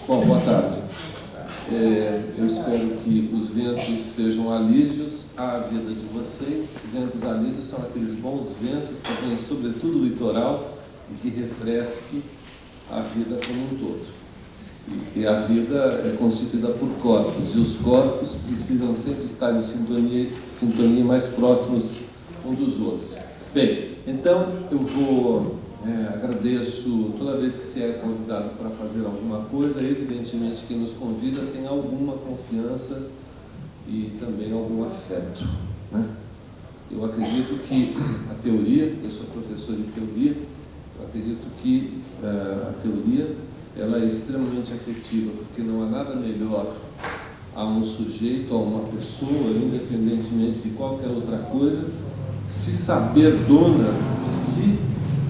Bom, boa tarde. Eu espero que os ventos sejam alísios à vida de vocês. Ventos alísios são aqueles bons ventos que vêm sobretudo do litoral e que refresque a vida como um todo. E a vida é constituída por corpos, e os corpos precisam sempre estar em sintonia mais próximos um dos outros. Bem, então eu agradeço toda vez que se é convidado para fazer alguma coisa. Evidentemente, quem nos convida tem alguma confiança e também algum afeto, né? Eu acredito que a teoria, eu sou professor de teoria, eu acredito que a teoria ela é extremamente afetiva, porque não há nada melhor a um sujeito, a uma pessoa, independentemente de qualquer outra coisa, se saber dona de si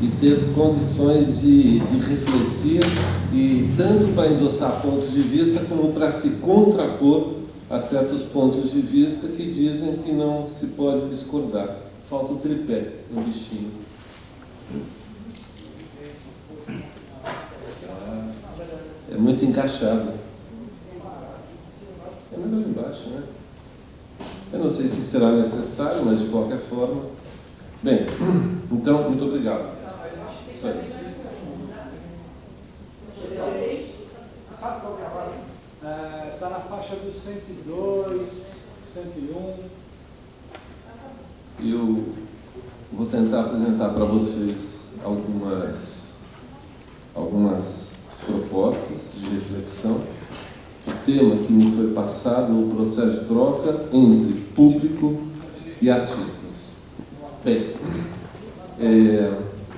e ter condições de refletir, e tanto para endossar pontos de vista, como para se contrapor a certos pontos de vista que dizem que não se pode discordar. Falta o tripé no bichinho. É muito encaixado. É melhor embaixo, né? Eu não sei se será necessário, mas de qualquer forma. Bem, então, muito obrigado. Só isso. Sabe qual que é a hora? Está na faixa dos 102, 101. Eu vou tentar apresentar para vocês algumas propostas de reflexão. O tema que me foi passado no processo de troca entre público e artistas. Bem,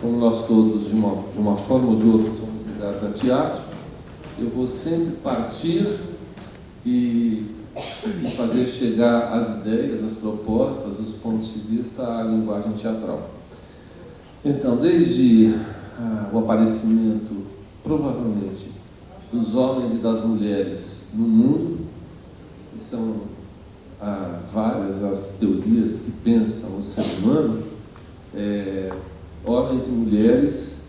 como nós todos, de uma forma ou de outra, somos ligados a teatro, eu vou sempre partir e fazer chegar as ideias, as propostas, os pontos de vista à linguagem teatral. Então, desde o aparecimento, provavelmente, dos homens e das mulheres no mundo, e são várias as teorias que pensam o ser humano, homens e mulheres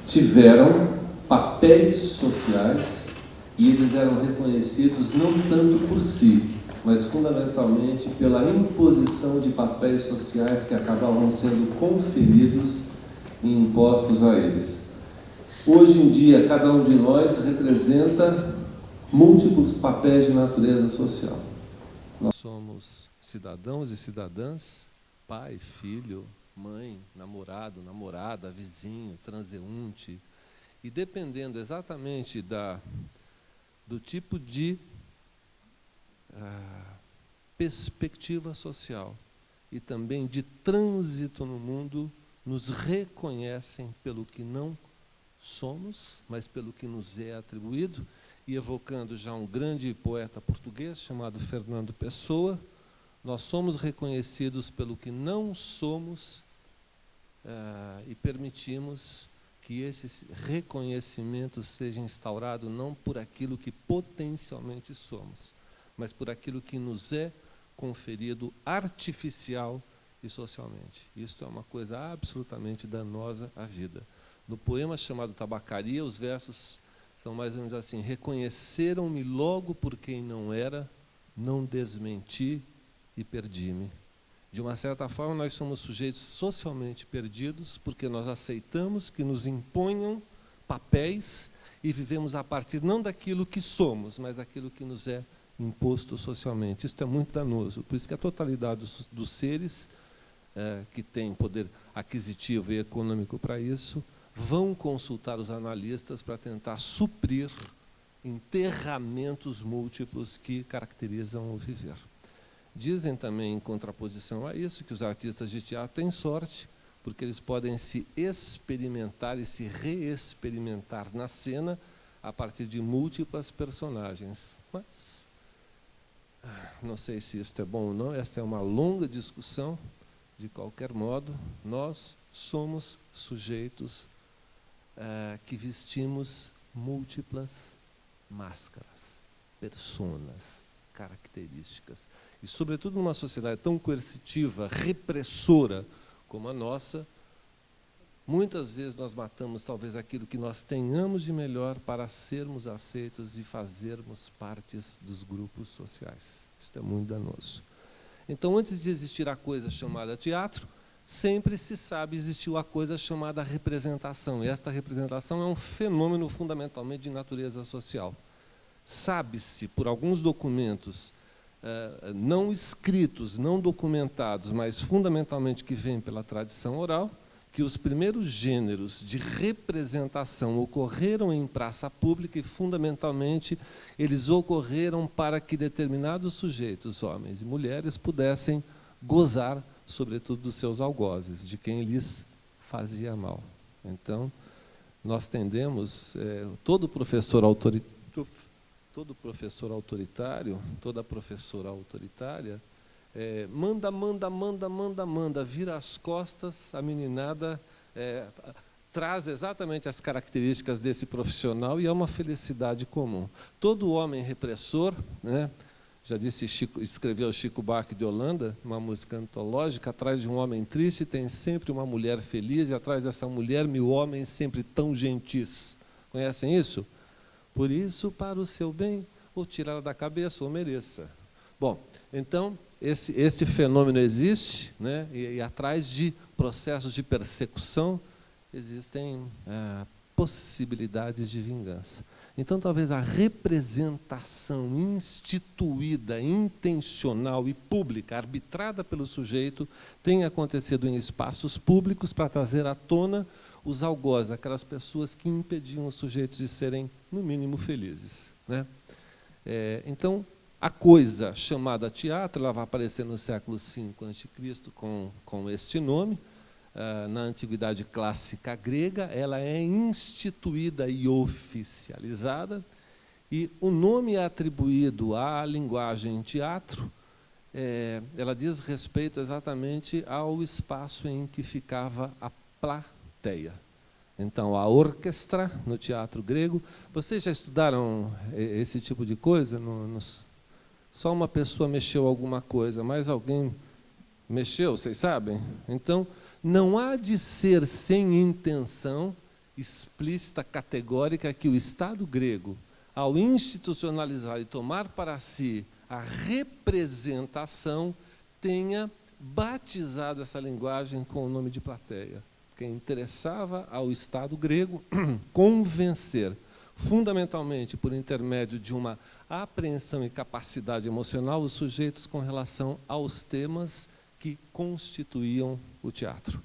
tiveram papéis sociais, e eles eram reconhecidos não tanto por si, mas fundamentalmente pela imposição de papéis sociais que acabavam sendo conferidos e impostos a eles. Hoje em dia, cada um de nós representa múltiplos papéis de natureza social. Nós somos cidadãos e cidadãs, pai, filho, mãe, namorado, namorada, vizinho, transeunte, e dependendo exatamente do tipo de perspectiva social e também de trânsito no mundo, nos reconhecem pelo que não somos, mas pelo que nos é atribuído. E evocando já um grande poeta português chamado Fernando Pessoa, nós somos reconhecidos pelo que não somos e permitimos que esse reconhecimento seja instaurado não por aquilo que potencialmente somos, mas por aquilo que nos é conferido artificial e socialmente. Isto é uma coisa absolutamente danosa à vida. No poema chamado Tabacaria, os versos são mais ou menos assim: reconheceram-me logo por quem não era, não desmenti e perdi-me. De uma certa forma, nós somos sujeitos socialmente perdidos, porque nós aceitamos que nos imponham papéis e vivemos a partir não daquilo que somos, mas daquilo que nos é imposto socialmente. Isso é muito danoso. Por isso que a totalidade dos seres que têm poder aquisitivo e econômico para isso, vão consultar os analistas para tentar suprir enterramentos múltiplos que caracterizam o viver. Dizem também, em contraposição a isso, que os artistas de teatro têm sorte, porque eles podem se experimentar e se reexperimentar na cena a partir de múltiplas personagens. Mas não sei se isso é bom ou não, essa é uma longa discussão. De qualquer modo, nós somos sujeitos que vestimos múltiplas máscaras, personas, características. E, sobretudo, numa sociedade tão coercitiva, repressora como a nossa, muitas vezes nós matamos talvez aquilo que nós tenhamos de melhor para sermos aceitos e fazermos partes dos grupos sociais. Isso é muito danoso. Então, antes de existir a coisa chamada teatro, sempre se sabe existiu a coisa chamada representação. E esta representação é um fenômeno fundamentalmente de natureza social. Sabe-se, por alguns documentos não escritos, não documentados, mas fundamentalmente que vêm pela tradição oral, que os primeiros gêneros de representação ocorreram em praça pública e, fundamentalmente, eles ocorreram para que determinados sujeitos, homens e mulheres, pudessem gozar, sobretudo, dos seus algozes, de quem lhes fazia mal. Então, nós tendemos, todo professor autoritário, toda professora autoritária, manda, vira as costas, a meninada traz exatamente as características desse profissional e é uma felicidade comum. Todo homem repressor, né, já disse escreveu Chico Buarque de Holanda, uma música antológica, atrás de um homem triste tem sempre uma mulher feliz e atrás dessa mulher 1000 homens sempre tão gentis. Conhecem isso? Por isso, para o seu bem, ou tirá-la da cabeça, ou mereça. Bom, então, esse fenômeno existe, né? E atrás de processos de persecução existem possibilidades de vingança. Então, talvez a representação instituída, intencional e pública, arbitrada pelo sujeito, tenha acontecido em espaços públicos para trazer à tona os algozes, aquelas pessoas que impediam os sujeitos de serem, no mínimo, felizes, né? Então, a coisa chamada teatro, ela vai aparecer no século V a.C. com este nome. Na Antiguidade Clássica Grega, ela é instituída e oficializada, e o nome atribuído à linguagem teatro, ela diz respeito exatamente ao espaço em que ficava a plateia. Então, a orquestra, no teatro grego, vocês já estudaram esse tipo de coisa? Só uma pessoa mexeu alguma coisa, mas alguém mexeu, vocês sabem? Então, não há de ser sem intenção explícita, categórica, que o Estado grego, ao institucionalizar e tomar para si a representação, tenha batizado essa linguagem com o nome de plateia. Que interessava ao Estado grego convencer, fundamentalmente por intermédio de uma apreensão e capacidade emocional, os sujeitos com relação aos temas que constituíam o teatro.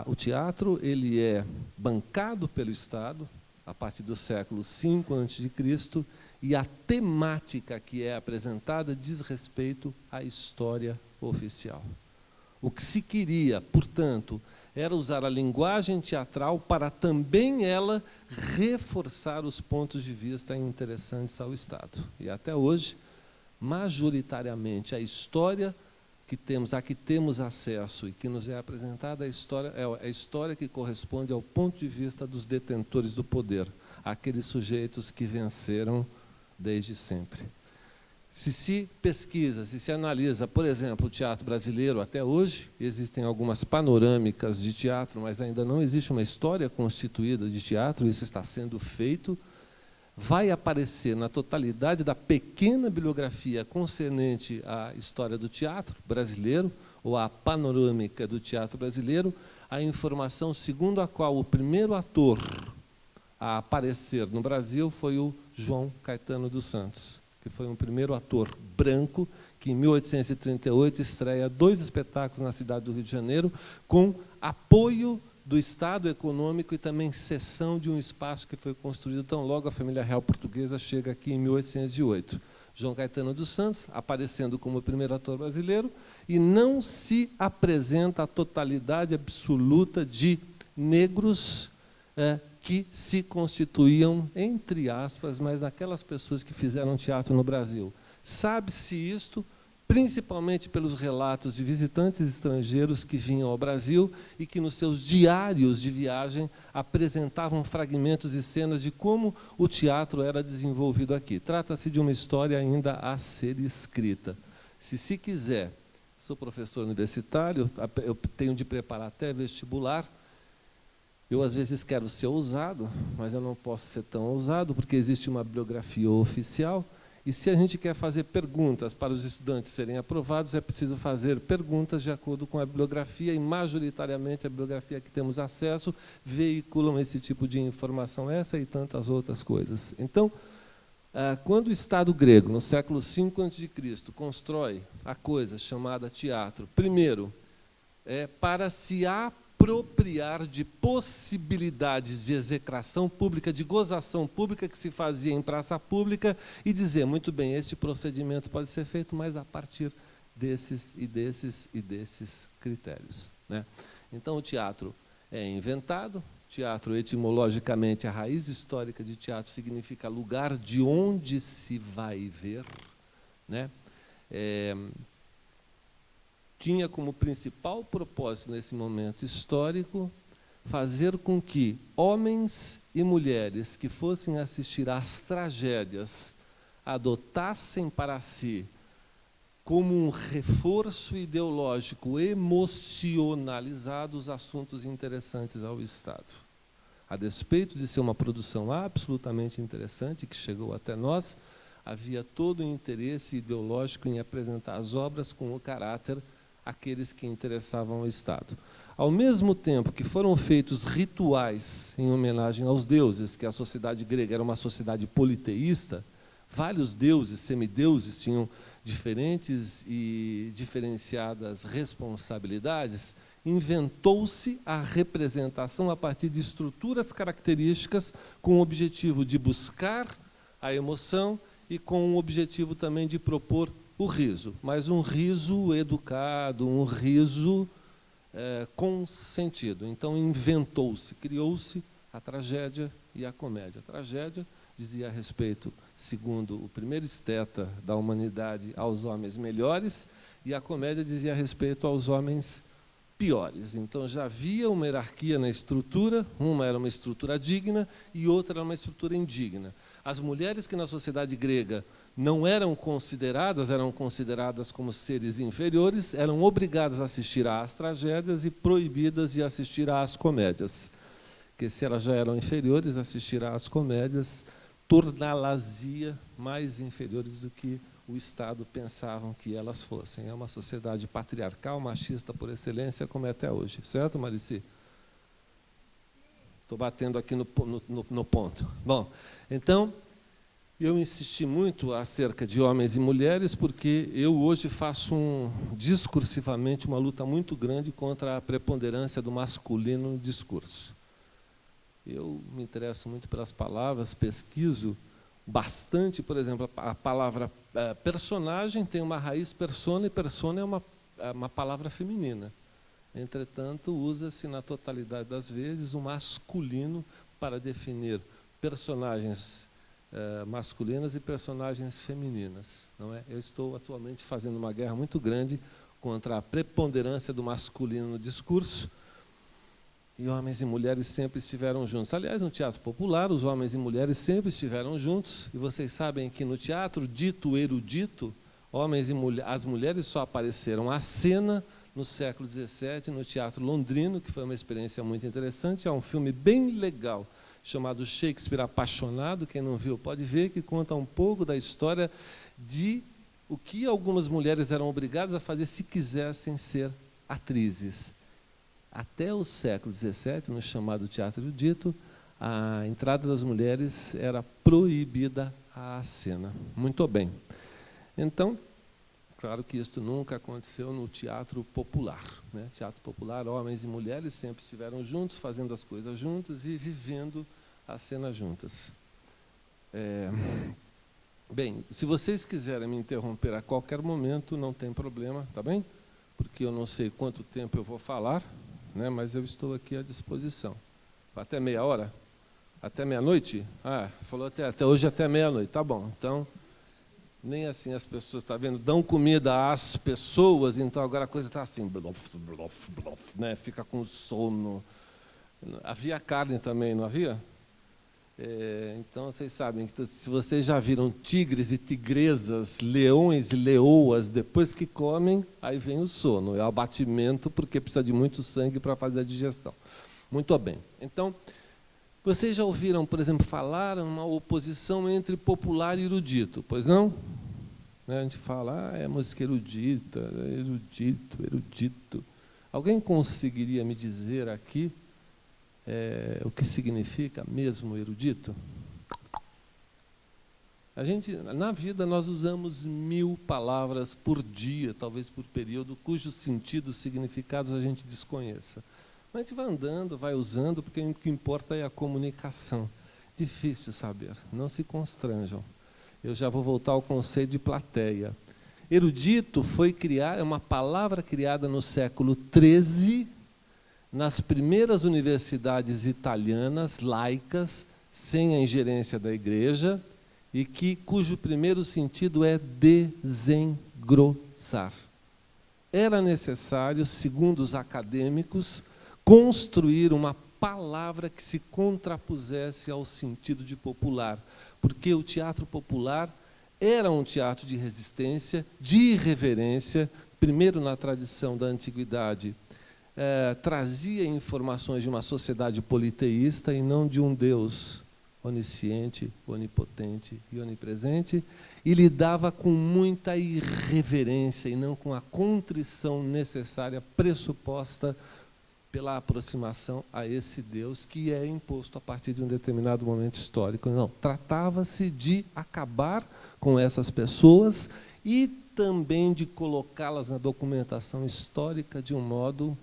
O teatro ele é bancado pelo Estado a partir do século V a.C., e a temática que é apresentada diz respeito à história oficial. O que se queria, portanto, era usar a linguagem teatral para também ela reforçar os pontos de vista interessantes ao Estado. E até hoje, majoritariamente, a história a que temos acesso e que nos é apresentada, é a história que corresponde ao ponto de vista dos detentores do poder, aqueles sujeitos que venceram desde sempre. Se pesquisa, se analisa, por exemplo, o teatro brasileiro até hoje, existem algumas panorâmicas de teatro, mas ainda não existe uma história constituída de teatro, isso está sendo feito. Vai aparecer na totalidade da pequena bibliografia concernente à história do teatro brasileiro, ou à panorâmica do teatro brasileiro, a informação segundo a qual o primeiro ator a aparecer no Brasil foi o João Caetano dos Santos, que foi um primeiro ator branco, que em 1838 estreia 2 espetáculos na cidade do Rio de Janeiro, com apoio do Estado econômico e também cessão de um espaço que foi construído tão logo a família real portuguesa chega aqui em 1808. João Caetano dos Santos, aparecendo como o primeiro ator brasileiro, e não se apresenta a totalidade absoluta de negros que se constituíam, entre aspas, mas naquelas pessoas que fizeram teatro no Brasil. Sabe-se isto principalmente pelos relatos de visitantes estrangeiros que vinham ao Brasil e que, nos seus diários de viagem, apresentavam fragmentos e cenas de como o teatro era desenvolvido aqui. Trata-se de uma história ainda a ser escrita. Se quiser, sou professor universitário, eu tenho de preparar até vestibular, Eu, às vezes, quero ser ousado, mas eu não posso ser tão ousado, porque existe uma bibliografia oficial, e se a gente quer fazer perguntas para os estudantes serem aprovados, é preciso fazer perguntas de acordo com a bibliografia, e, majoritariamente, a bibliografia que temos acesso veiculam esse tipo de informação, essa e tantas outras coisas. Então, quando o Estado grego, no século V a.C., constrói a coisa chamada teatro, primeiro, para se apropriar de possibilidades de execração pública, de gozação pública que se fazia em praça pública, e dizer, muito bem, esse procedimento pode ser feito, mas a partir desses e desses e desses critérios, né? Então, o teatro é inventado. Teatro, etimologicamente, a raiz histórica de teatro significa lugar de onde se vai ver, né? Tinha como principal propósito, nesse momento histórico, fazer com que homens e mulheres que fossem assistir às tragédias adotassem para si, como um reforço ideológico emocionalizado, os assuntos interessantes ao Estado. A despeito de ser uma produção absolutamente interessante, que chegou até nós, havia todo o interesse ideológico em apresentar as obras com o caráter aqueles que interessavam ao Estado. Ao mesmo tempo que foram feitos rituais em homenagem aos deuses, que a sociedade grega era uma sociedade politeísta, vários deuses, semideuses, tinham diferentes e diferenciadas responsabilidades, inventou-se a representação a partir de estruturas características com o objetivo de buscar a emoção e com o objetivo também de propor o riso, mas um riso educado, um riso com sentido. Então, inventou-se, criou-se a tragédia e a comédia. A tragédia dizia respeito, segundo o primeiro esteta da humanidade, aos homens melhores, e a comédia dizia respeito aos homens piores. Então, já havia uma hierarquia na estrutura, uma era uma estrutura digna e outra era uma estrutura indigna. As mulheres que na sociedade grega não eram consideradas como seres inferiores, eram obrigadas a assistir às tragédias e proibidas de assistir às comédias. Porque se elas já eram inferiores, assistir às comédias torná-las-ia mais inferiores do que o Estado pensavam que elas fossem. É uma sociedade patriarcal, machista por excelência, como é até hoje. Certo, Marici? Estou batendo aqui no ponto. Bom, então, eu insisti muito acerca de homens e mulheres, porque eu hoje faço discursivamente uma luta muito grande contra a preponderância do masculino no discurso. Eu me interesso muito pelas palavras, pesquiso bastante, por exemplo, a palavra personagem tem uma raiz persona, e persona é uma palavra feminina. Entretanto, usa-se na totalidade das vezes o masculino para definir personagens masculinas e personagens femininas, não é? Eu estou atualmente fazendo uma guerra muito grande contra a preponderância do masculino no discurso, e homens e mulheres sempre estiveram juntos. Aliás, no teatro popular, os homens e mulheres sempre estiveram juntos, e vocês sabem que no teatro dito erudito, as mulheres só apareceram à cena no século XVII, no Teatro Londrino, que foi uma experiência muito interessante. É um filme bem legal, chamado Shakespeare Apaixonado. Quem não viu pode ver, que conta um pouco da história de o que algumas mulheres eram obrigadas a fazer se quisessem ser atrizes. Até o século XVII, no chamado teatro erudito, a entrada das mulheres era proibida à cena. Muito bem. Então, claro que isso nunca aconteceu no teatro popular, né? Teatro popular, homens e mulheres sempre estiveram juntos, fazendo as coisas juntas e vivendo a cena juntas. Bem, se vocês quiserem me interromper a qualquer momento, não tem problema, tá bem? Porque eu não sei quanto tempo eu vou falar, né? Mas eu estou aqui à disposição. Até meia hora? Até meia-noite? Ah, falou até hoje até meia-noite, tá bom. Então, nem assim as pessoas, está vendo, dão comida às pessoas, então agora a coisa está assim, blof, blof, blof, né? Fica com sono. Havia carne também, não havia? Então, vocês sabem, que se vocês já viram tigres e tigresas, leões e leoas, depois que comem, aí vem o sono, é o abatimento, porque precisa de muito sangue para fazer a digestão. Muito bem. Então, vocês já ouviram, por exemplo, falar uma oposição entre popular e erudito, pois não? A gente fala, é música erudita, erudito. Alguém conseguiria me dizer aqui o que significa mesmo erudito? Na vida, nós usamos 1000 palavras por dia, talvez por período, cujos sentidos, significados a gente desconheça. Mas a gente vai andando, vai usando, porque o que importa é a comunicação. Difícil saber, não se constranjam. Eu já vou voltar ao conceito de plateia. Erudito é uma palavra criada no século XIII, nas primeiras universidades italianas, laicas, sem a ingerência da igreja, e cujo primeiro sentido é desengrossar. Era necessário, segundo os acadêmicos, construir uma palavra que se contrapusesse ao sentido de popular, porque o teatro popular era um teatro de resistência, de irreverência, primeiro na tradição da antiguidade, trazia informações de uma sociedade politeísta e não de um Deus onisciente, onipotente e onipresente, e lidava com muita irreverência e não com a contrição necessária, pressuposta pela aproximação a esse Deus que é imposto a partir de um determinado momento histórico. Não, tratava-se de acabar com essas pessoas e também de colocá-las na documentação histórica de um modo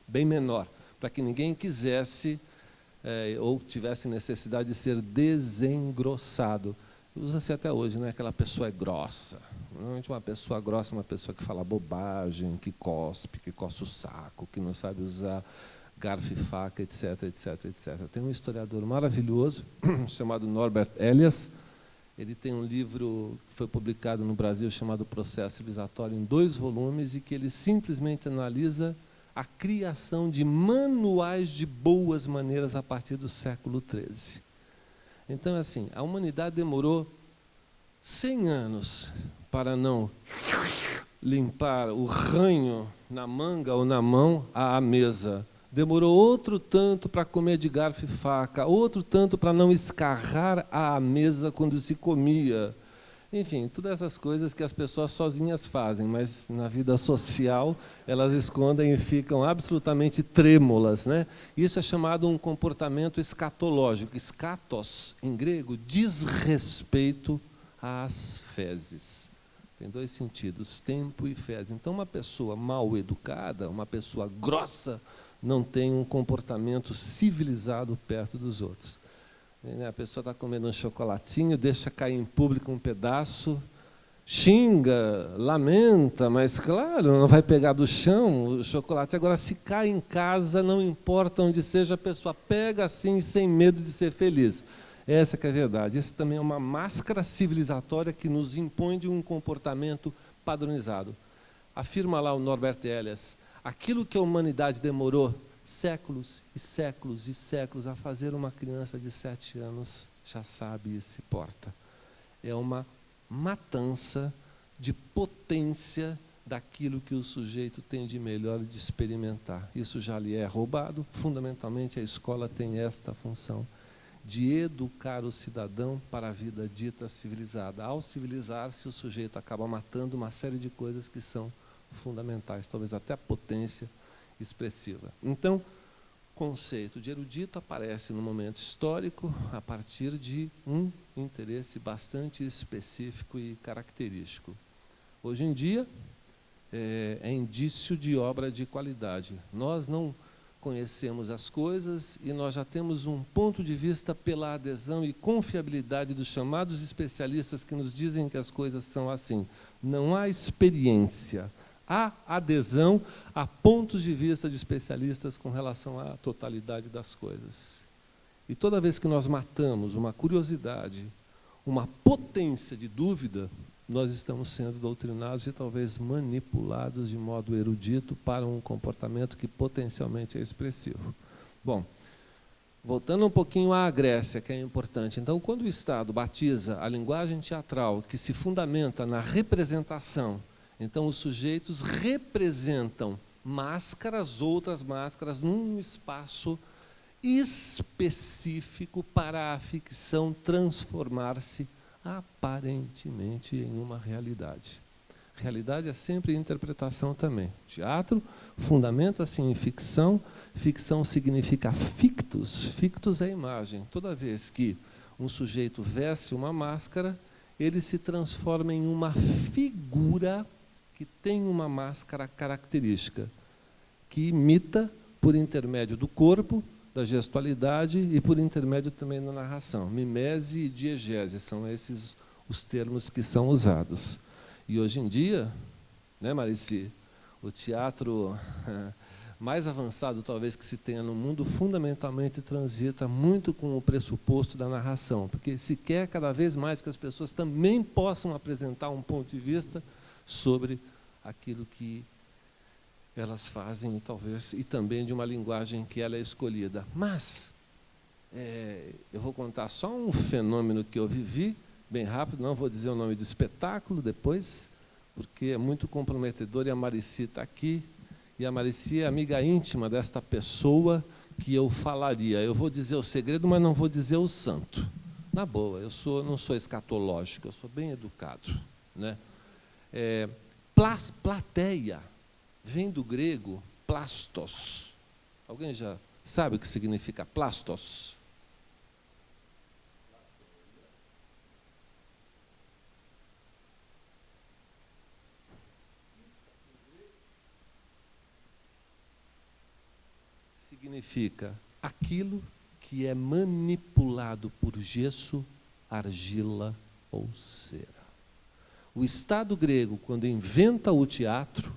bem menor, para que ninguém quisesse ou tivesse necessidade de ser desengrossado. Usa-se até hoje, né? Aquela pessoa é grossa. Normalmente uma pessoa grossa é uma pessoa que fala bobagem, que cospe, que coça o saco, que não sabe usar garfo e faca, etc, etc, etc. Tem um historiador maravilhoso, chamado Norbert Elias. Ele tem um livro que foi publicado no Brasil, chamado Processo Civilizatório, em 2 volumes, e que ele simplesmente analisa a criação de manuais de boas maneiras a partir do século XIII. Então, assim, a humanidade demorou 100 anos para não limpar o ranho na manga ou na mão à mesa. Demorou outro tanto para comer de garfo e faca, outro tanto para não escarrar à mesa quando se comia. Enfim, todas essas coisas que as pessoas sozinhas fazem, mas na vida social elas escondem e ficam absolutamente trêmulas, né? Isso é chamado um comportamento escatológico. Escatos, em grego, diz respeito às fezes. Tem 2 sentidos, tempo e fezes. Então, uma pessoa mal educada, uma pessoa grossa, não tem um comportamento civilizado perto dos outros. A pessoa está comendo um chocolatinho, deixa cair em público um pedaço, xinga, lamenta, mas, claro, não vai pegar do chão o chocolate. Agora, se cai em casa, não importa onde seja, a pessoa pega assim, sem medo de ser feliz. Essa que é a verdade. Essa também é uma máscara civilizatória que nos impõe de um comportamento padronizado. Afirma lá o Norbert Elias, aquilo que a humanidade demorou séculos e séculos e séculos a fazer, uma criança de 7 anos já sabe e se porta. É uma matança de potência daquilo que o sujeito tem de melhor de experimentar. Isso já lhe é roubado. Fundamentalmente, a escola tem esta função de educar o cidadão para a vida dita civilizada. Ao civilizar-se, o sujeito acaba matando uma série de coisas que são fundamentais, talvez até a potência expressiva. Então, o conceito de erudito aparece no momento histórico a partir de um interesse bastante específico e característico. Hoje em dia, é indício de obra de qualidade. Nós não conhecemos as coisas e nós já temos um ponto de vista pela adesão e confiabilidade dos chamados especialistas que nos dizem que as coisas são assim. Não há experiência. Há adesão a pontos de vista de especialistas com relação à totalidade das coisas. E toda vez que nós matamos uma curiosidade, uma potência de dúvida, nós estamos sendo doutrinados e talvez manipulados de modo erudito para um comportamento que potencialmente é expressivo. Bom, voltando um pouquinho à Grécia, que é importante. Então, quando o Estado batiza a linguagem teatral, que se fundamenta na representação, então os sujeitos representam máscaras, outras máscaras, num espaço específico para a ficção transformar-se aparentemente em uma realidade. Realidade é sempre interpretação também. Teatro fundamenta-se em ficção. Ficção significa fictus. Fictus é imagem. Toda vez que um sujeito veste uma máscara, ele se transforma em uma figura que tem uma máscara característica, que imita, por intermédio do corpo, da gestualidade e por intermédio também da narração. Mimese e diegese são esses os termos que são usados. E hoje em dia, né, Marici, o teatro mais avançado talvez que se tenha no mundo fundamentalmente transita muito com o pressuposto da narração, porque se quer cada vez mais que as pessoas também possam apresentar um ponto de vista sobre aquilo que elas fazem, talvez, e também de uma linguagem que ela é escolhida. Mas eu vou contar só um fenômeno que eu vivi, bem rápido, não vou dizer o nome do espetáculo depois, porque é muito comprometedor, e a Marici está aqui, e a Marici é amiga íntima desta pessoa que eu falaria. Eu vou dizer o segredo, mas não vou dizer o santo. Na boa, não sou escatológico, eu sou bem educado, né? Plateia vem do grego plastos. Alguém já sabe o que significa plastos? Significa aquilo que é manipulado por gesso, argila ou cera. O Estado grego, quando inventa o teatro,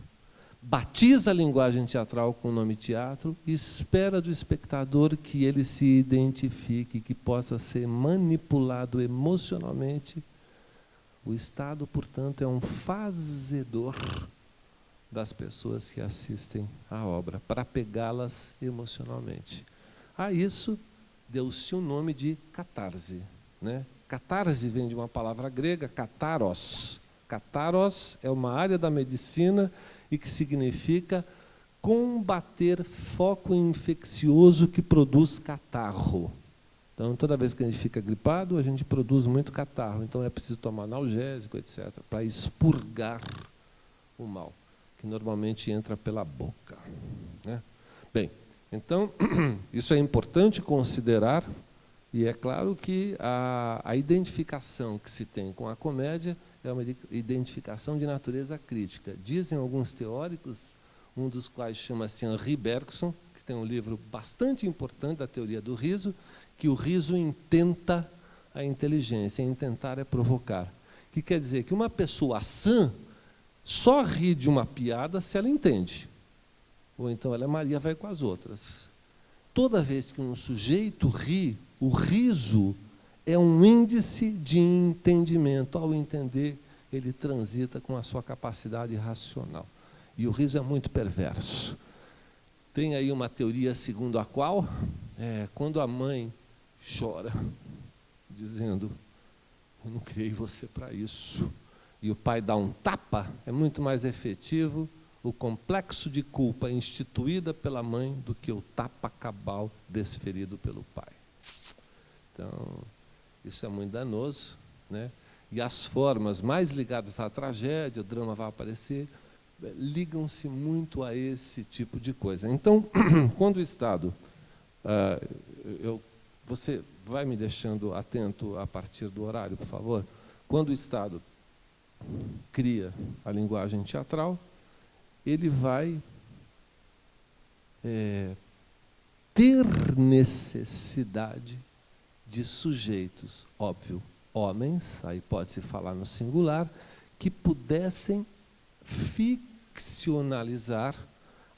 batiza a linguagem teatral com o nome teatro e espera do espectador que ele se identifique, que possa ser manipulado emocionalmente. O Estado, portanto, é um fazedor das pessoas que assistem à obra, para pegá-las emocionalmente. A isso deu-se o nome de catarse, né? Catarse vem de uma palavra grega, kataros. Kataros é uma área da medicina e que significa combater foco infeccioso que produz catarro. Então, toda vez que a gente fica gripado, a gente produz muito catarro. Então, é preciso tomar analgésico, etc., para expurgar o mal, que normalmente entra pela boca, né? Bem, então, isso é importante considerar, e é claro que a identificação que se tem com a comédia é uma identificação de natureza crítica. Dizem alguns teóricos, um dos quais chama-se Henri Bergson, que tem um livro bastante importante da teoria do riso, que o riso intenta a inteligência, intentar é provocar. Que quer dizer que uma pessoa sã só ri de uma piada se ela entende. Ou então ela é Maria, vai com as outras. Toda vez que um sujeito ri, o riso é um índice de entendimento. Ao entender, ele transita com a sua capacidade racional. E o riso é muito perverso. Tem aí uma teoria segundo a qual, quando a mãe chora, dizendo, eu não criei você para isso, e o pai dá um tapa, é muito mais efetivo o complexo de culpa instituída pela mãe do que o tapa cabal desferido pelo pai. Então, isso é muito danoso, né? E as formas mais ligadas à tragédia, o drama vai aparecer, ligam-se muito a esse tipo de coisa. Então, quando o Estado... você vai me deixando atento a partir do horário, por favor? Quando o Estado cria a linguagem teatral, ele vai ter necessidade de sujeitos, óbvio, homens, aí pode-se falar no singular, que pudessem ficcionalizar,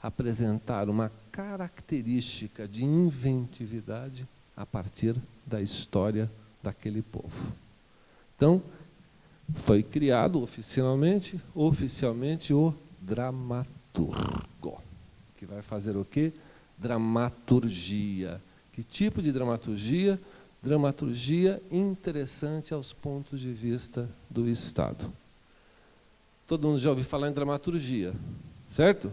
apresentar uma característica de inventividade a partir da história daquele povo. Então, foi criado oficialmente o dramaturgo, que vai fazer o quê? Dramaturgia. Que tipo de dramaturgia? Dramaturgia interessante aos pontos de vista do Estado. Todo mundo já ouviu falar em dramaturgia, certo?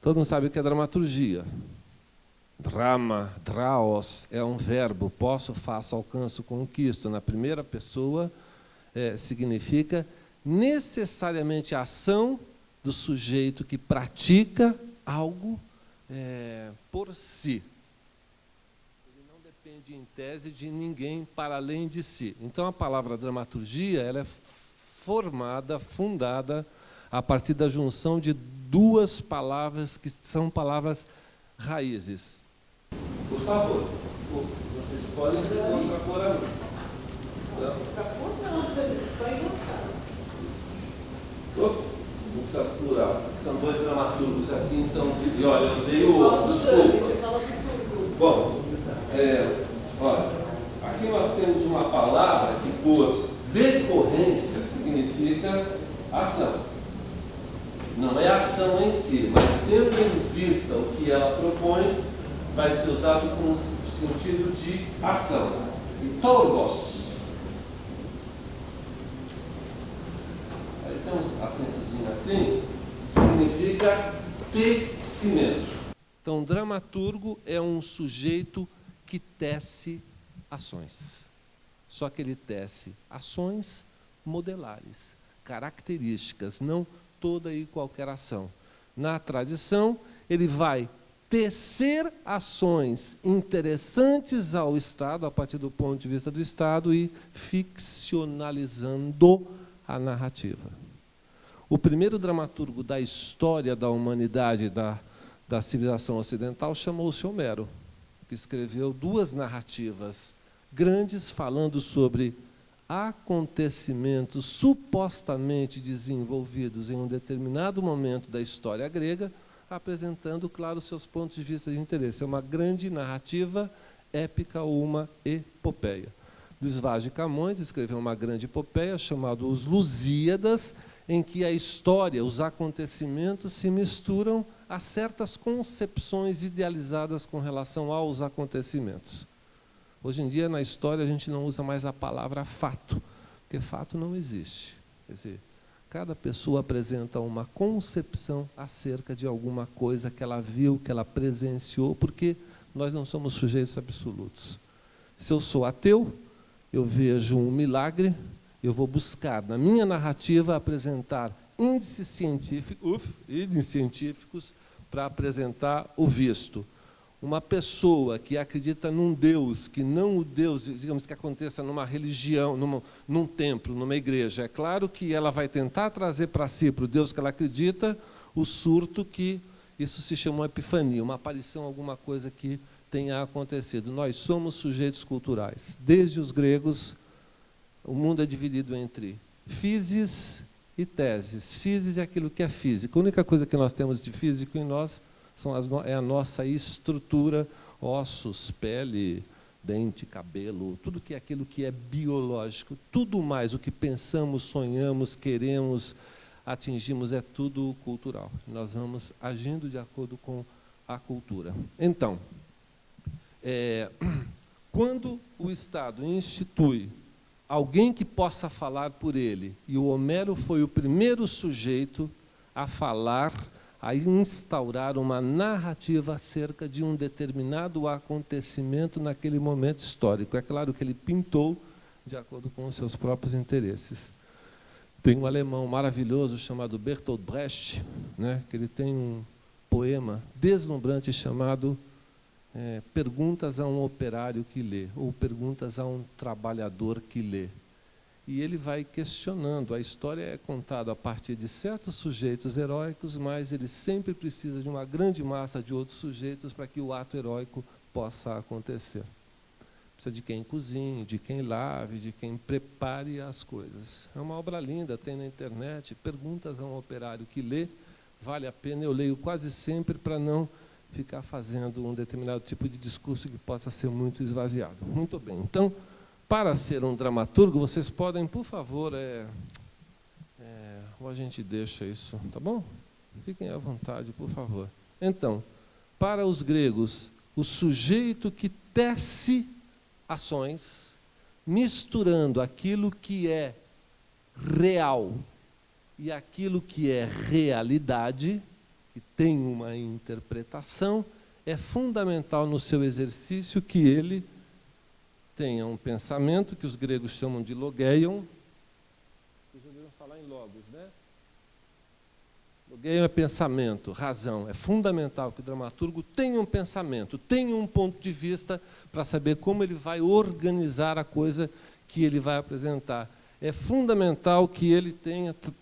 Todo mundo sabe o que é dramaturgia. Drama, draos, é um verbo, posso, faço, alcanço, conquisto. Na primeira pessoa, significa necessariamente a ação do sujeito que pratica algo por si. Ele não depende, em tese, de ninguém para além de si. Então, a palavra dramaturgia ela é fundada a partir da junção de duas palavras que são palavras raízes. Por favor, vocês podem ser contrapor a mim. Contrapor não, só engraçado. Não precisa plural, são dois dramaturgos aqui, então, e olha, eu usei o outro, desculpa. Você fala de tudo. Bom, olha, aqui nós temos uma palavra que, por decorrência, significa ação. Não é ação em si, mas tendo em vista o que ela propõe, vai ser usado com o sentido de ação. E torgos. Aí tem uns acentozinhos assim, significa tecimento. Então, dramaturgo é um sujeito que tece ações. Só que ele tece ações modelares, características, não toda e qualquer ação. Na tradição, ele vai tecer ações interessantes ao Estado, a partir do ponto de vista do Estado, e ficcionalizando a narrativa. O primeiro dramaturgo da história da humanidade, da civilização ocidental, chamou-se Homero, que escreveu duas narrativas grandes falando sobre acontecimentos supostamente desenvolvidos em um determinado momento da história grega, apresentando, claro, seus pontos de vista de interesse. É uma grande narrativa épica ou uma epopeia. Luís Vaz de Camões escreveu uma grande epopeia chamada Os Lusíadas, em que a história, os acontecimentos se misturam a certas concepções idealizadas com relação aos acontecimentos. Hoje em dia, na história, a gente não usa mais a palavra fato, porque fato não existe. Quer dizer, cada pessoa apresenta uma concepção acerca de alguma coisa que ela viu, que ela presenciou, porque nós não somos sujeitos absolutos. Se eu sou ateu, eu vejo um milagre, eu vou buscar, na minha narrativa, apresentar índices científicos para apresentar o visto. Uma pessoa que acredita num Deus, que não o Deus, digamos, que aconteça numa religião, num templo, numa igreja, é claro que ela vai tentar trazer para si, para o Deus que ela acredita, o surto que isso se chama uma epifania, uma aparição, alguma coisa que tenha acontecido. Nós somos sujeitos culturais. Desde os gregos, o mundo é dividido entre physis e teses. Physis é aquilo que é físico. A única coisa que nós temos de físico em nós é a nossa estrutura, ossos, pele, dente, cabelo, tudo que é aquilo que é biológico. Tudo mais, o que pensamos, sonhamos, queremos, atingimos, é tudo cultural. Nós vamos agindo de acordo com a cultura. Então, quando o Estado institui alguém que possa falar por ele, e o Homero foi o primeiro sujeito a falar, a instaurar uma narrativa acerca de um determinado acontecimento naquele momento histórico. É claro que ele pintou de acordo com os seus próprios interesses. Tem um alemão maravilhoso chamado Bertolt Brecht, né, que ele tem um poema deslumbrante chamado Perguntas a um operário que lê, ou Perguntas a um trabalhador que lê. E ele vai questionando, a história é contada a partir de certos sujeitos heróicos, mas ele sempre precisa de uma grande massa de outros sujeitos para que o ato heróico possa acontecer. Precisa de quem cozinhe, de quem lave, de quem prepare as coisas. É uma obra linda, tem na internet, Perguntas a um operário que lê, vale a pena, eu leio quase sempre para não ficar fazendo um determinado tipo de discurso que possa ser muito esvaziado. Muito bem, então, para ser um dramaturgo, vocês podem, por favor, ou a gente deixa isso, tá bom? Fiquem à vontade, por favor. Então, para os gregos, o sujeito que tece ações, misturando aquilo que é real e aquilo que é realidade, que tem uma interpretação, é fundamental no seu exercício que ele tenha um pensamento que os gregos chamam de logeion. Vocês já ouviram falar em logos, né? Logeion é pensamento, razão. É fundamental que o dramaturgo tenha um pensamento, tenha um ponto de vista para saber como ele vai organizar a coisa que ele vai apresentar. É fundamental que ele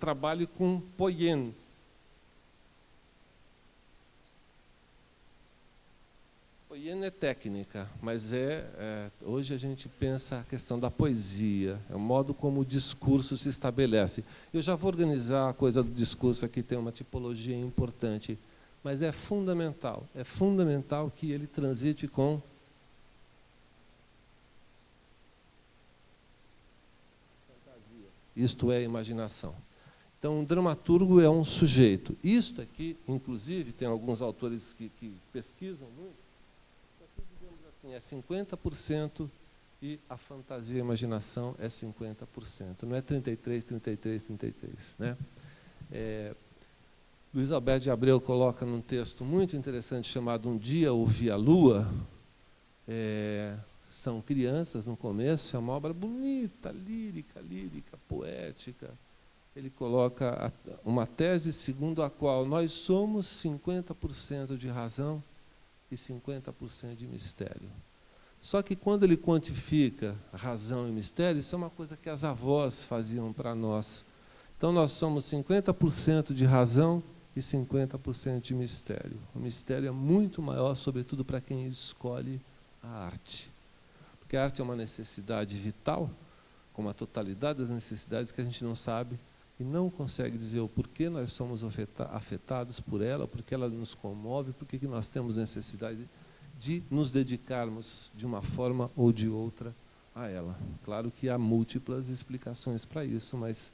trabalhe com poien. Poien é técnica, mas hoje a gente pensa a questão da poesia, é o modo como o discurso se estabelece. Eu já vou organizar a coisa do discurso aqui, tem uma tipologia importante, mas é fundamental que ele transite com fantasia, isto é, imaginação. Então, um dramaturgo é um sujeito. Isto aqui, inclusive, tem alguns autores que pesquisam muito, é 50% e a fantasia e a imaginação é 50%. Não é 33, 33, 33. Né? Luiz Alberto de Abreu coloca num texto muito interessante chamado Um Dia Ouvi a Lua. São crianças no começo, é uma obra bonita, lírica, poética. Ele coloca uma tese segundo a qual nós somos 50% de razão e 50% de mistério. Só que quando ele quantifica razão e mistério, isso é uma coisa que as avós faziam para nós. Então nós somos 50% de razão e 50% de mistério. O mistério é muito maior, sobretudo para quem escolhe a arte. Porque a arte é uma necessidade vital, como a totalidade das necessidades que a gente não sabe e não consegue dizer o porquê nós somos afetados por ela, porque ela nos comove, porque nós temos necessidade de nos dedicarmos de uma forma ou de outra a ela. Claro que há múltiplas explicações para isso, mas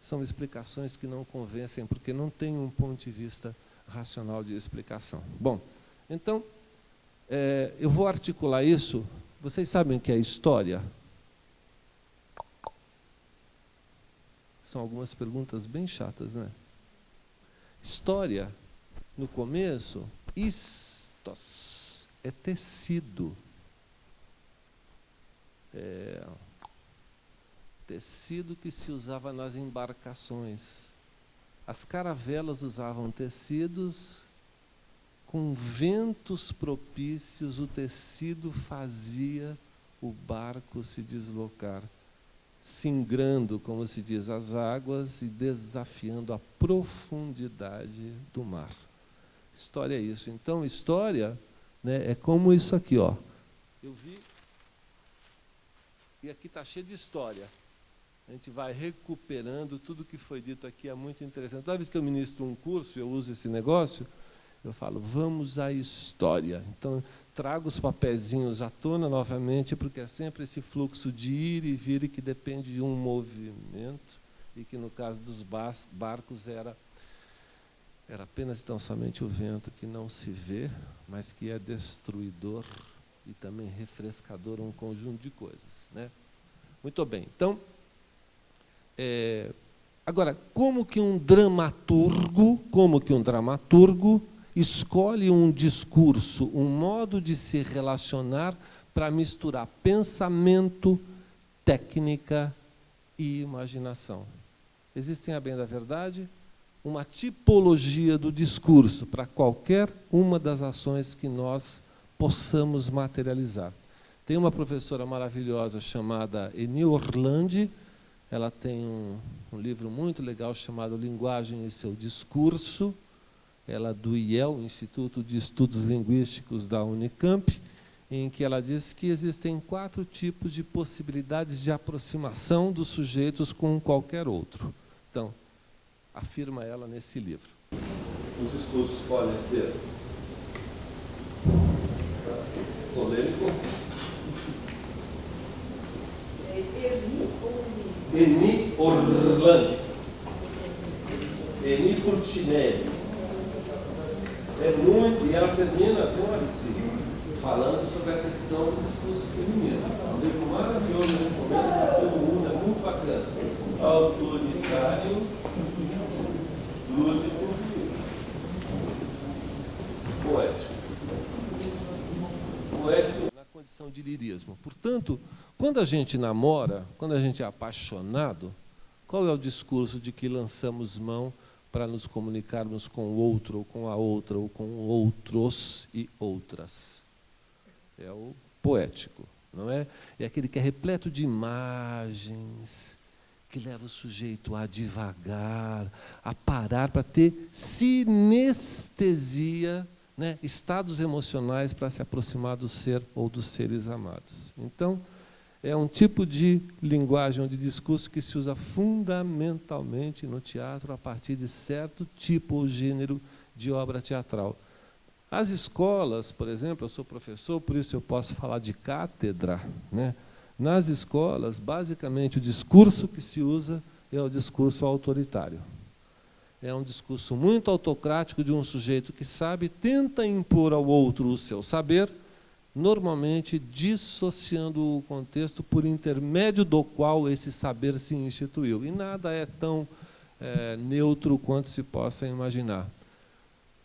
são explicações que não convencem, porque não tem um ponto de vista racional de explicação. Bom, então, eu vou articular isso. Vocês sabem o que é história? São algumas perguntas bem chatas, né? História, no começo, istos, é tecido. Tecido que se usava nas embarcações. As caravelas usavam tecidos, com ventos propícios, o tecido fazia o barco se deslocar, singrando, como se diz, as águas e desafiando a profundidade do mar. História é isso. Então, história, né, é como isso aqui, ó. Eu vi, e aqui está cheio de história. A gente vai recuperando tudo que foi dito aqui, é muito interessante. Toda vez que eu ministro um curso, eu uso esse negócio, eu falo, vamos à história. Então, trago os papezinhos à tona novamente, porque é sempre esse fluxo de ir e vir que depende de um movimento, e que no caso dos barcos era apenas tão somente o vento que não se vê, mas que é destruidor e também refrescador, um conjunto de coisas. Né? Muito bem. Então, agora, como que um dramaturgo escolhe um discurso, um modo de se relacionar para misturar pensamento, técnica e imaginação? Existem, a bem da verdade, uma tipologia do discurso para qualquer uma das ações que nós possamos materializar. Tem uma professora maravilhosa chamada Eni Orlandi, ela tem um livro muito legal chamado Linguagem e seu Discurso. Ela é do IEL, Instituto de Estudos Linguísticos da Unicamp, em que ela diz que existem 4 tipos de possibilidades de aproximação dos sujeitos com qualquer outro. Então, afirma ela nesse livro. Os discursos podem ser polêmico, Eni Orlandi, Eni Curtinelli. É muito, e ela termina falando sobre a questão do discurso feminino. Um livro maravilhoso, eu recomendo para todo mundo, é muito bacana. Autoritário, lúdico, poético. chamam de lirismo. Portanto, quando a gente namora, quando a gente é apaixonado, qual é o discurso de que lançamos mão para nos comunicarmos com o outro, ou com a outra, ou com outros e outras? É o poético, não é? É aquele que é repleto de imagens, que leva o sujeito a divagar, a parar para ter sinestesia, né? Estados emocionais para se aproximar do ser ou dos seres amados. Então, é um tipo de linguagem ou de discurso que se usa fundamentalmente no teatro a partir de certo tipo ou gênero de obra teatral. As escolas, por exemplo, eu sou professor, por isso eu posso falar de cátedra, né? Nas escolas, basicamente, o discurso que se usa é o discurso autoritário. É um discurso muito autocrático de um sujeito que sabe, tenta impor ao outro o seu saber, normalmente dissociando o contexto por intermédio do qual esse saber se instituiu. E nada é tão neutro quanto se possa imaginar.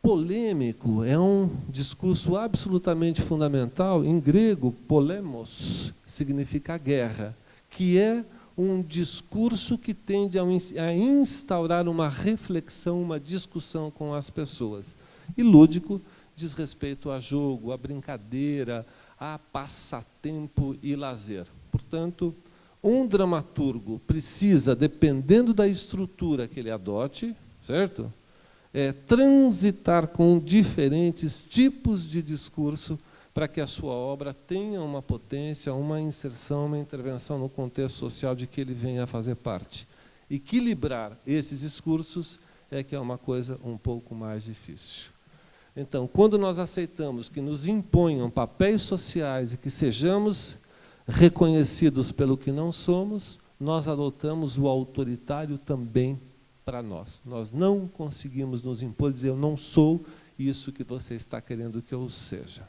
Polêmico é um discurso absolutamente fundamental. Em grego, polemos significa guerra, que é um discurso que tende a instaurar uma reflexão, uma discussão com as pessoas. E lúdico diz respeito a jogo, a brincadeira, a passatempo e lazer. Portanto, um dramaturgo precisa, dependendo da estrutura que ele adote, certo? Transitar com diferentes tipos de discurso para que a sua obra tenha uma potência, uma inserção, uma intervenção no contexto social de que ele venha a fazer parte. Equilibrar esses discursos é que é uma coisa um pouco mais difícil. Então, quando nós aceitamos que nos imponham papéis sociais e que sejamos reconhecidos pelo que não somos, nós adotamos o autoritário também para nós. Nós não conseguimos nos impor e dizer, eu não sou isso que você está querendo que eu seja.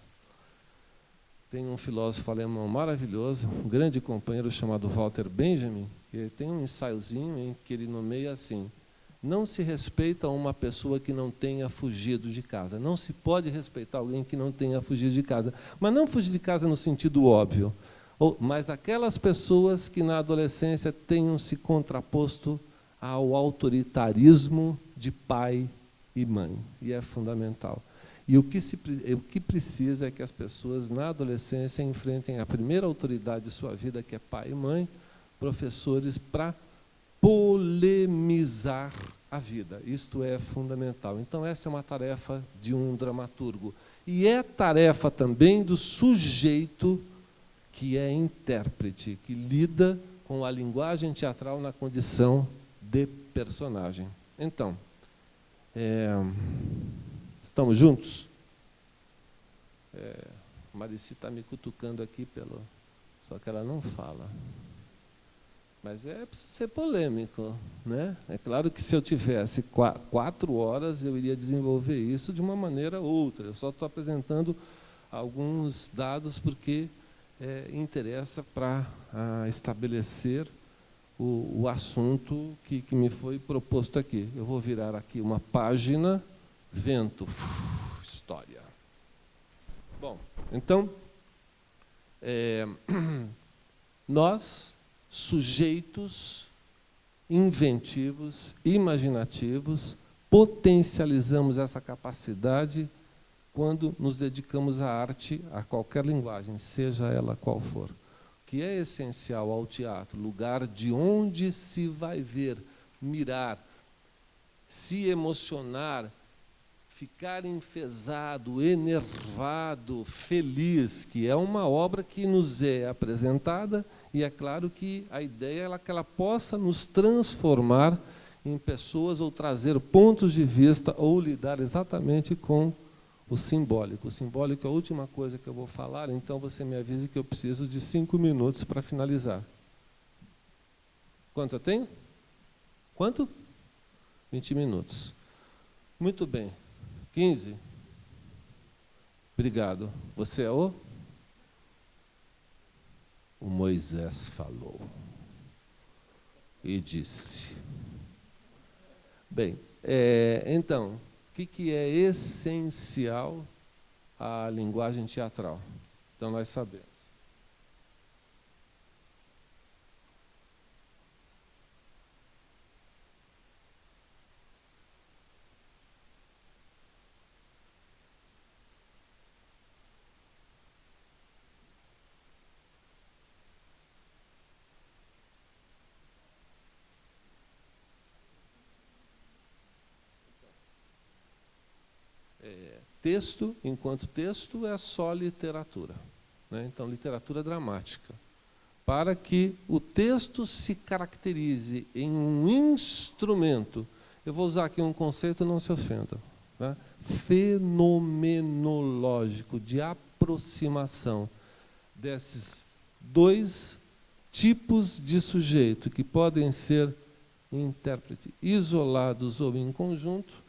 Tem um filósofo alemão maravilhoso, um grande companheiro chamado Walter Benjamin, que tem um ensaiozinho em que ele nomeia assim, não se respeita uma pessoa que não tenha fugido de casa. Não se pode respeitar alguém que não tenha fugido de casa. Mas não fugir de casa no sentido óbvio, mas aquelas pessoas que na adolescência tenham se contraposto ao autoritarismo de pai e mãe. E é fundamental. E o que precisa é que as pessoas, na adolescência, enfrentem a primeira autoridade de sua vida, que é pai e mãe, professores, para polemizar a vida. Isto é fundamental. Então, essa é uma tarefa de um dramaturgo. E é tarefa também do sujeito que é intérprete, que lida com a linguagem teatral na condição de personagem. Então, estamos juntos? Marici está me cutucando aqui, só que ela não fala. Mas é preciso ser polêmico, né? É claro que se eu tivesse 4 horas, eu iria desenvolver isso de uma maneira ou outra. Eu só estou apresentando alguns dados porque interessa para estabelecer o assunto que me foi proposto aqui. Eu vou virar aqui uma página, vento, história. Bom, então, nós, sujeitos inventivos, imaginativos, potencializamos essa capacidade quando nos dedicamos à arte, a qualquer linguagem, seja ela qual for. O que é essencial ao teatro? Lugar de onde se vai ver, mirar, se emocionar, ficar enfesado, enervado, feliz, que é uma obra que nos é apresentada, e é claro que a ideia é que ela possa nos transformar em pessoas ou trazer pontos de vista ou lidar exatamente com o simbólico. O simbólico é a última coisa que eu vou falar, então você me avise que eu preciso de 5 minutos para finalizar. Quanto eu tenho? Quanto? 20 minutos. Muito bem. 15? Obrigado. Você é o Moisés falou e disse. Bem, então, o que é essencial à linguagem teatral? Então, nós sabemos. Texto, enquanto texto, é só literatura, né? Então, literatura dramática. Para que o texto se caracterize em um instrumento, eu vou usar aqui um conceito, não se ofenda, né? Fenomenológico, de aproximação desses dois tipos de sujeito, que podem ser intérprete isolados ou em conjunto,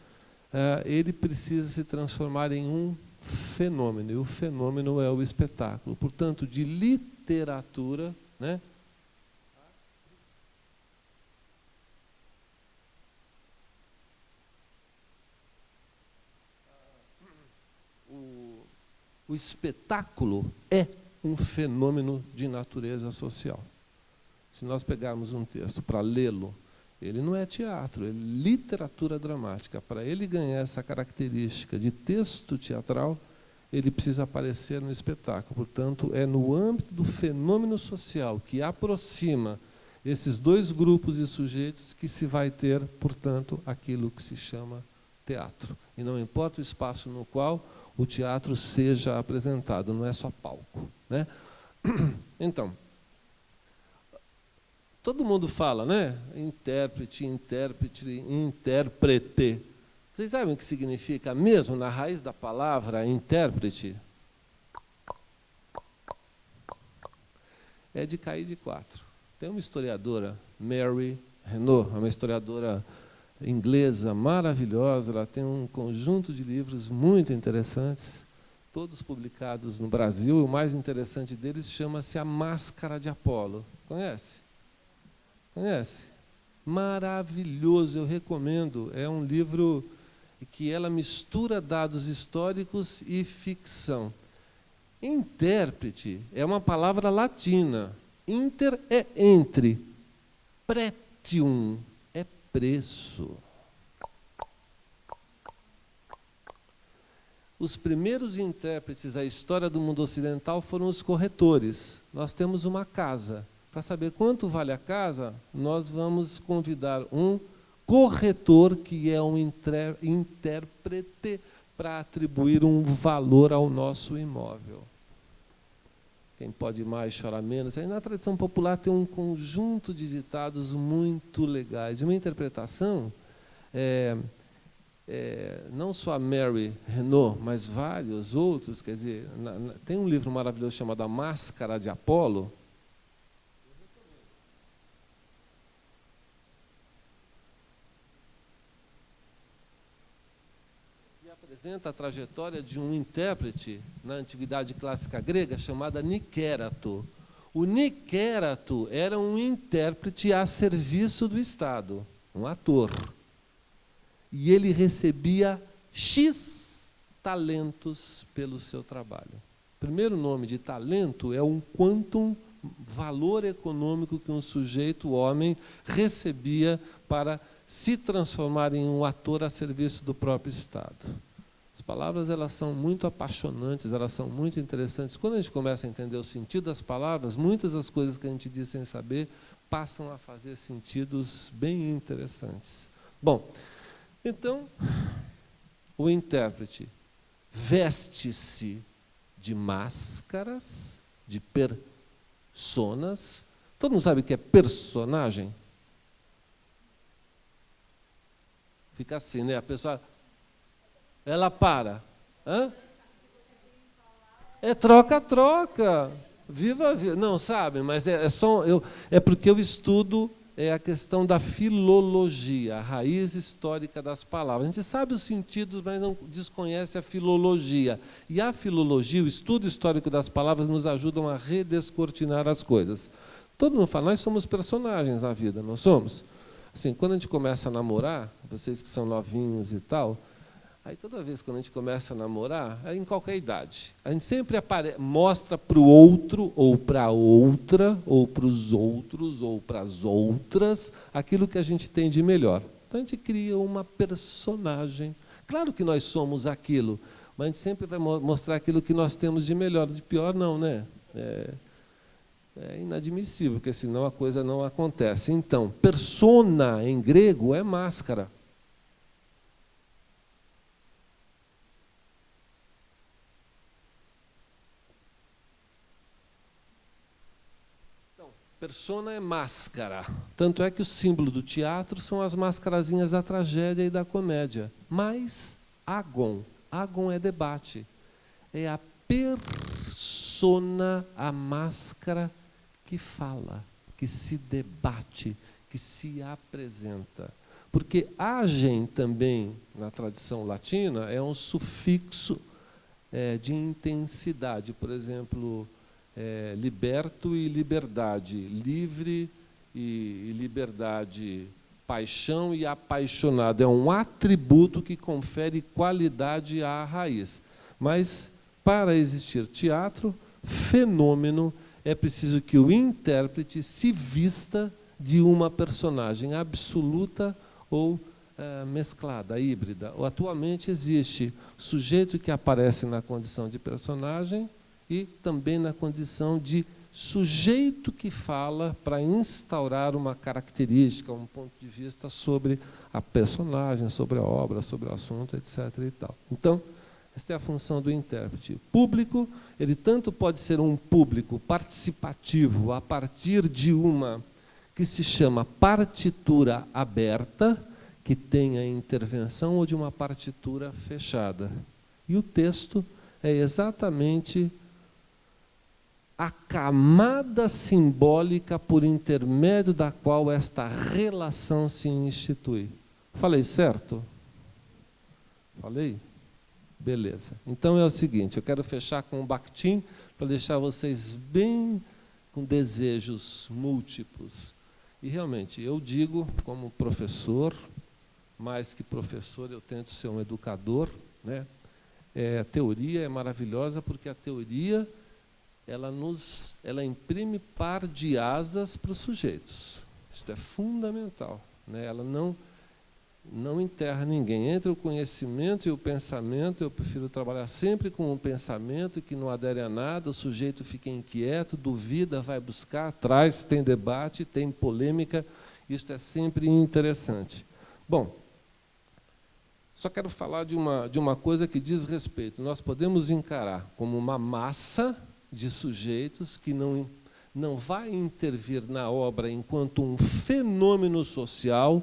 ele precisa se transformar em um fenômeno, e o fenômeno é o espetáculo. Portanto, de literatura, né? O espetáculo é um fenômeno de natureza social. Se nós pegarmos um texto para lê-lo, ele não é teatro, é literatura dramática. Para ele ganhar essa característica de texto teatral, ele precisa aparecer no espetáculo. Portanto, é no âmbito do fenômeno social que aproxima esses dois grupos de sujeitos que se vai ter, portanto, aquilo que se chama teatro. E não importa o espaço no qual o teatro seja apresentado, não é só palco, né? Então, todo mundo fala, né? Intérprete, intérprete. Vocês sabem o que significa mesmo na raiz da palavra intérprete? É de cair de quatro. Tem uma historiadora, Mary Renault, uma historiadora inglesa maravilhosa, ela tem um conjunto de livros muito interessantes, todos publicados no Brasil, e o mais interessante deles chama-se A Máscara de Apolo. Conhece? Conhece? Maravilhoso, eu recomendo. É um livro que ela mistura dados históricos e ficção. Intérprete é uma palavra latina. Inter é entre. Pretium é preço. Os primeiros intérpretes da história do mundo ocidental foram os corretores. Nós temos uma casa. Para saber quanto vale a casa, nós vamos convidar um corretor, que é um intérprete, para atribuir um valor ao nosso imóvel. Quem pode mais chora menos. Aí na tradição popular tem um conjunto de ditados muito legais. Uma interpretação, não só a Mary Renault, mas vários outros. Quer dizer, tem um livro maravilhoso chamado A Máscara de Apolo. Apresenta a trajetória de um intérprete na antiguidade clássica grega chamada Nikérato. O Nikérato era um intérprete a serviço do Estado, um ator. E ele recebia X talentos pelo seu trabalho. O primeiro nome de talento é um quantum, valor econômico que um sujeito, homem, recebia para se transformar em um ator a serviço do próprio Estado. As palavras, elas são muito apaixonantes, elas são muito interessantes. Quando a gente começa a entender o sentido das palavras, muitas das coisas que a gente diz sem saber passam a fazer sentidos bem interessantes. Bom, então, o intérprete veste-se de máscaras, de personas. Todo mundo sabe o que é personagem? Fica assim, né? A pessoa, ela para. Hã? É troca-troca. Viva, viva. Não, sabe, mas é porque eu estudo a questão da filologia, a raiz histórica das palavras. A gente sabe os sentidos, mas não desconhece a filologia. E a filologia, o estudo histórico das palavras, nos ajudam a redescortinar as coisas. Todo mundo fala, nós somos personagens na vida, não somos? Assim, quando a gente começa a namorar, vocês que são novinhos e tal, aí toda vez que a gente começa a namorar, é em qualquer idade, a gente sempre mostra para o outro, ou para a outra, ou para os outros, ou para as outras, aquilo que a gente tem de melhor. Então a gente cria uma personagem. Claro que nós somos aquilo, mas a gente sempre vai mostrar aquilo que nós temos de melhor, de pior não, né? É inadmissível, porque senão a coisa não acontece. Então, persona em grego é máscara. persona é máscara. Tanto é que o símbolo do teatro são as mascarazinhas da tragédia e da comédia. Mas agon é debate. É a persona, a máscara que fala, que se debate, que se apresenta. Porque agem também, na tradição latina, é um sufixo de intensidade. Por exemplo, liberto e liberdade, livre e liberdade, paixão e apaixonado. É um atributo que confere qualidade à raiz. Mas, para existir teatro, fenômeno, é preciso que o intérprete se vista de uma personagem absoluta ou mesclada, híbrida. Atualmente existe sujeito que aparece na condição de personagem e também na condição de sujeito que fala para instaurar uma característica, um ponto de vista sobre a personagem, sobre a obra, sobre o assunto, etc. e tal. Então, esta é a função do intérprete. Público, ele tanto pode ser um público participativo a partir de uma que se chama partitura aberta, que tem a intervenção, ou de uma partitura fechada. E o texto é exatamente a camada simbólica por intermédio da qual esta relação se institui. Falei certo? Falei? Beleza. Então é o seguinte, eu quero fechar com um Bakhtin para deixar vocês bem com desejos múltiplos. E realmente, eu digo como professor, mais que professor, eu tento ser um educador, né? A teoria é maravilhosa porque a teoria ela imprime par de asas para os sujeitos. Isso é fundamental, né? Ela não enterra ninguém. Entre o conhecimento e o pensamento, eu prefiro trabalhar sempre com o pensamento que não adere a nada, o sujeito fica inquieto, duvida, vai buscar, traz, tem debate, tem polêmica, isso é sempre interessante. Bom, só quero falar de uma coisa que diz respeito. Nós podemos encarar como uma massa de sujeitos que não vai intervir na obra enquanto um fenômeno social,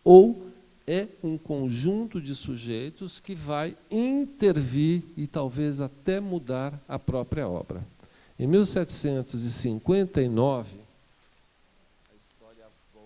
ou é um conjunto de sujeitos que vai intervir e talvez até mudar a própria obra. Em 1759, a história voa.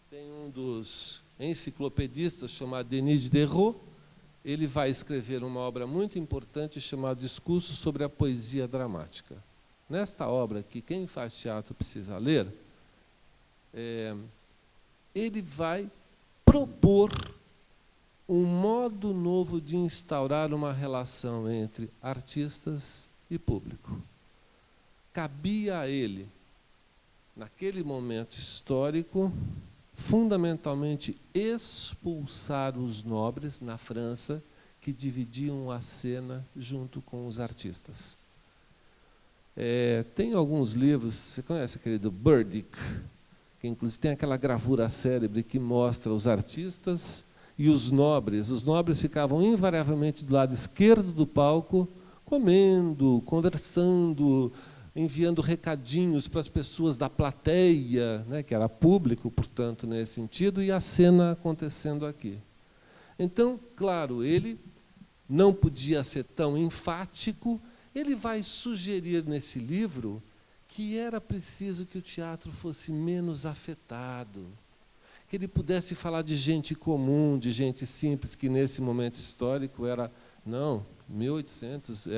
Tem um dos enciclopedistas chamado Denis Diderot, ele vai escrever uma obra muito importante chamada Discurso sobre a Poesia Dramática. Nesta obra, que quem faz teatro precisa ler, ele vai propor um modo novo de instaurar uma relação entre artistas e público. Cabia a ele, naquele momento histórico, fundamentalmente expulsar os nobres na França que dividiam a cena junto com os artistas. Tem alguns livros, você conhece aquele do Burdick, que inclusive tem aquela gravura célebre que mostra os artistas e os nobres. Os nobres ficavam invariavelmente do lado esquerdo do palco, comendo, conversando, enviando recadinhos para as pessoas da plateia, né, que era público, portanto, nesse sentido, e a cena acontecendo aqui. Então, claro, ele não podia ser tão enfático, ele vai sugerir nesse livro que era preciso que o teatro fosse menos afetado, que ele pudesse falar de gente comum, de gente simples, que nesse momento histórico era, não, 1800,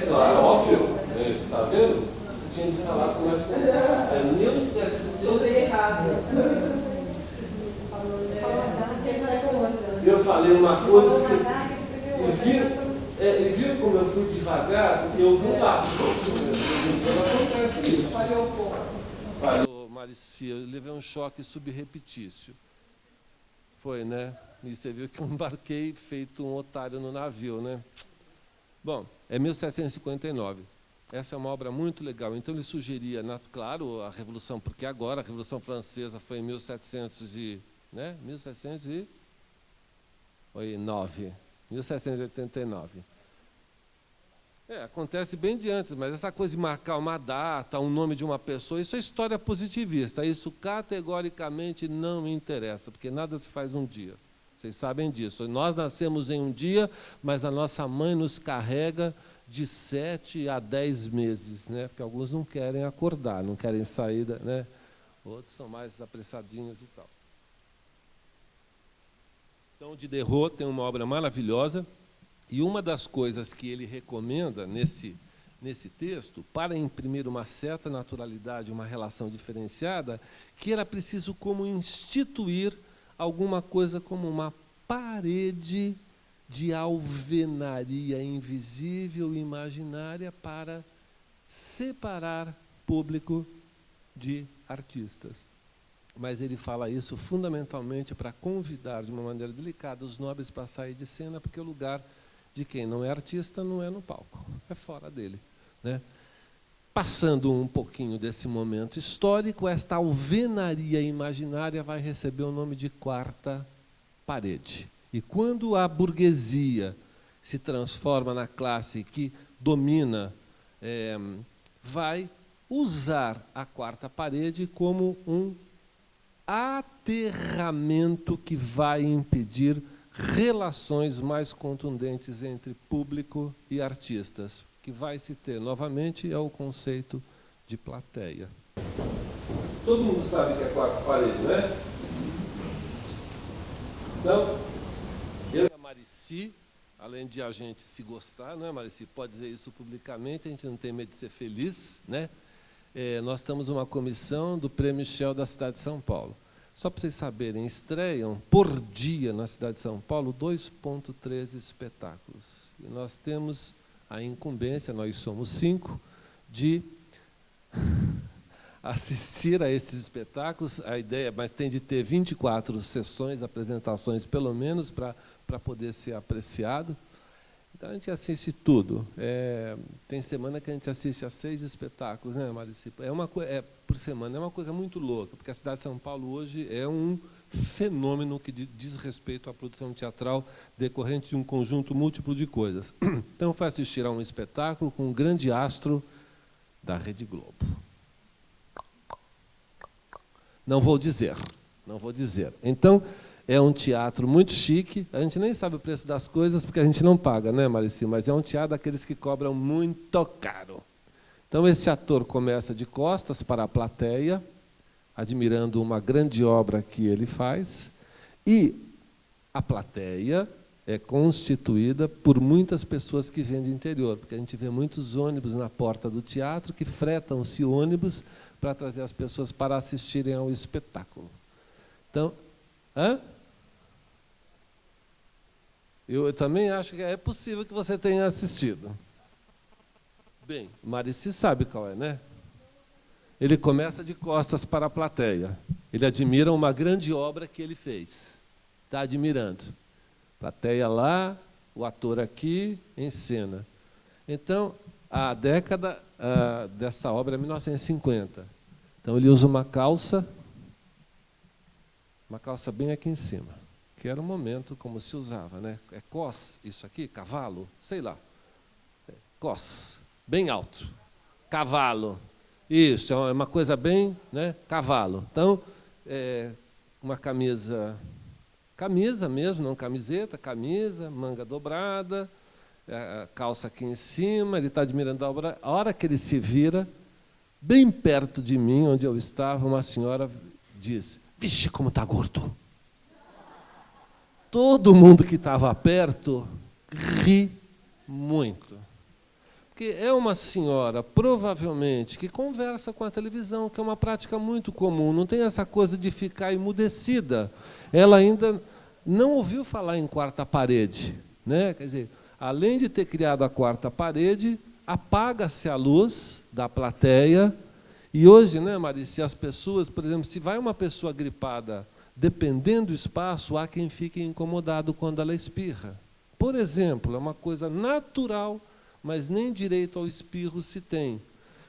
claro, óbvio, você está vendo? Você tinha que falar com mais cuidado. 1700. Sobre errado. Eu falei uma coisa que ele viu como eu fui devagar, porque eu vi um lápis. Não acontece isso. Falhou, Maricia, eu levei um choque subreptício. Foi, né? E você viu que eu embarquei feito um otário no navio, né? Bom, é 1759. Essa é uma obra muito legal. Então, ele sugeria, claro, a Revolução, porque agora a Revolução Francesa foi em 1789. Acontece bem de antes, mas essa coisa de marcar uma data, um nome de uma pessoa, isso é história positivista. Isso categoricamente não me interessa, porque nada se faz num dia. Vocês sabem disso. Nós nascemos em um dia, mas a nossa mãe nos carrega de 7 a 10 meses, né? Porque alguns não querem acordar, não querem sair, né? Outros são mais apressadinhos e tal. Então, o Diderot tem uma obra maravilhosa, e uma das coisas que ele recomenda nesse texto, para imprimir uma certa naturalidade, uma relação diferenciada, que era preciso como instituir alguma coisa como uma parede de alvenaria invisível e imaginária para separar público de artistas. Mas ele fala isso fundamentalmente para convidar, de uma maneira delicada, os nobres para sair de cena, porque o lugar de quem não é artista não é no palco, é fora dele, né? Passando um pouquinho desse momento histórico, esta alvenaria imaginária vai receber o nome de quarta parede. E quando a burguesia se transforma na classe que domina, vai usar a quarta parede como um aterramento que vai impedir relações mais contundentes entre público e artistas. O que vai se ter novamente é o conceito de plateia. Todo mundo sabe que é quarta parede, né? Então, eu e a Marici, além de a gente se gostar, não é, Marici? Pode dizer isso publicamente, a gente não tem medo de ser feliz, né? Nós estamos uma comissão do Prêmio Michel da cidade de São Paulo. Só para vocês saberem, estreiam por dia na cidade de São Paulo 2,13 espetáculos. E nós temos a incumbência, nós somos 5, de assistir a esses espetáculos. A ideia, mas tem de ter 24 sessões, apresentações pelo menos, para poder ser apreciado. Então, a gente assiste tudo. Tem semana que a gente assiste a 6 espetáculos, né, Marici? Por semana. É uma coisa muito louca, porque a cidade de São Paulo hoje é um fenômeno que diz respeito à produção teatral decorrente de um conjunto múltiplo de coisas. Então, foi assistir a um espetáculo com um grande astro da Rede Globo. Não vou dizer. Então, é um teatro muito chique. A gente nem sabe o preço das coisas, porque a gente não paga, né, Marici? Mas é um teatro daqueles que cobram muito caro. Então, esse ator começa de costas para a plateia, admirando uma grande obra que ele faz, e a plateia é constituída por muitas pessoas que vêm do interior, porque a gente vê muitos ônibus na porta do teatro, que fretam-se ônibus para trazer as pessoas para assistirem ao espetáculo. Então, eu também acho que é possível que você tenha assistido. Bem, Marici sabe qual é, né? Ele começa de costas para a plateia. Ele admira uma grande obra que ele fez. Está admirando. Plateia lá, o ator aqui, em cena. Então, a década dessa obra é 1950. Então, ele usa uma calça bem aqui em cima, que era o momento como se usava, né? É cos, isso aqui, cavalo, sei lá. Cos, bem alto. Cavalo. Isso, é uma coisa bem, né? Cavalo. Então, uma camisa mesmo, não camiseta, camisa, manga dobrada, calça aqui em cima, ele está admirando a obra. A hora que ele se vira, bem perto de mim, onde eu estava, uma senhora diz: "Vixe, como está gordo!" Todo mundo que estava perto ri muito. Porque é uma senhora, provavelmente, que conversa com a televisão, que é uma prática muito comum, não tem essa coisa de ficar emudecida. Ela ainda não ouviu falar em quarta parede, né? Quer dizer, além de ter criado a quarta parede, apaga-se a luz da plateia. E hoje, né, Marici, as pessoas, por exemplo, se vai uma pessoa gripada, dependendo do espaço, há quem fique incomodado quando ela espirra. Por exemplo, é uma coisa natural mas nem direito ao espirro se tem.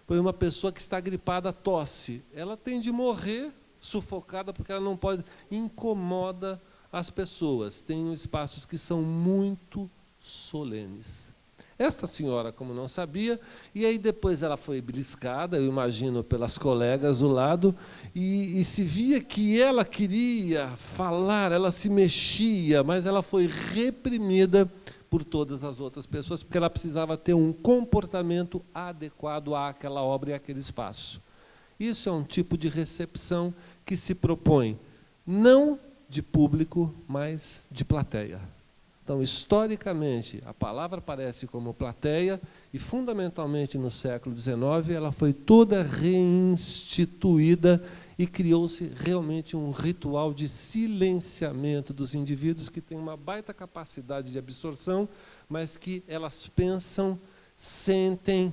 Pois uma pessoa que está gripada tosse, ela tem de morrer sufocada porque ela não pode, incomoda as pessoas. Tem espaços que são muito solenes. Esta senhora, como não sabia, e aí depois ela foi beliscada, eu imagino, pelas colegas do lado, e se via que ela queria falar, ela se mexia, mas ela foi reprimida por todas as outras pessoas, porque ela precisava ter um comportamento adequado àquela obra e àquele espaço. Isso é um tipo de recepção que se propõe não de público, mas de plateia. Então, historicamente, a palavra aparece como plateia e, fundamentalmente, no século XIX, ela foi toda reinstituída e criou-se realmente um ritual de silenciamento dos indivíduos que tem uma baita capacidade de absorção, mas que elas pensam, sentem,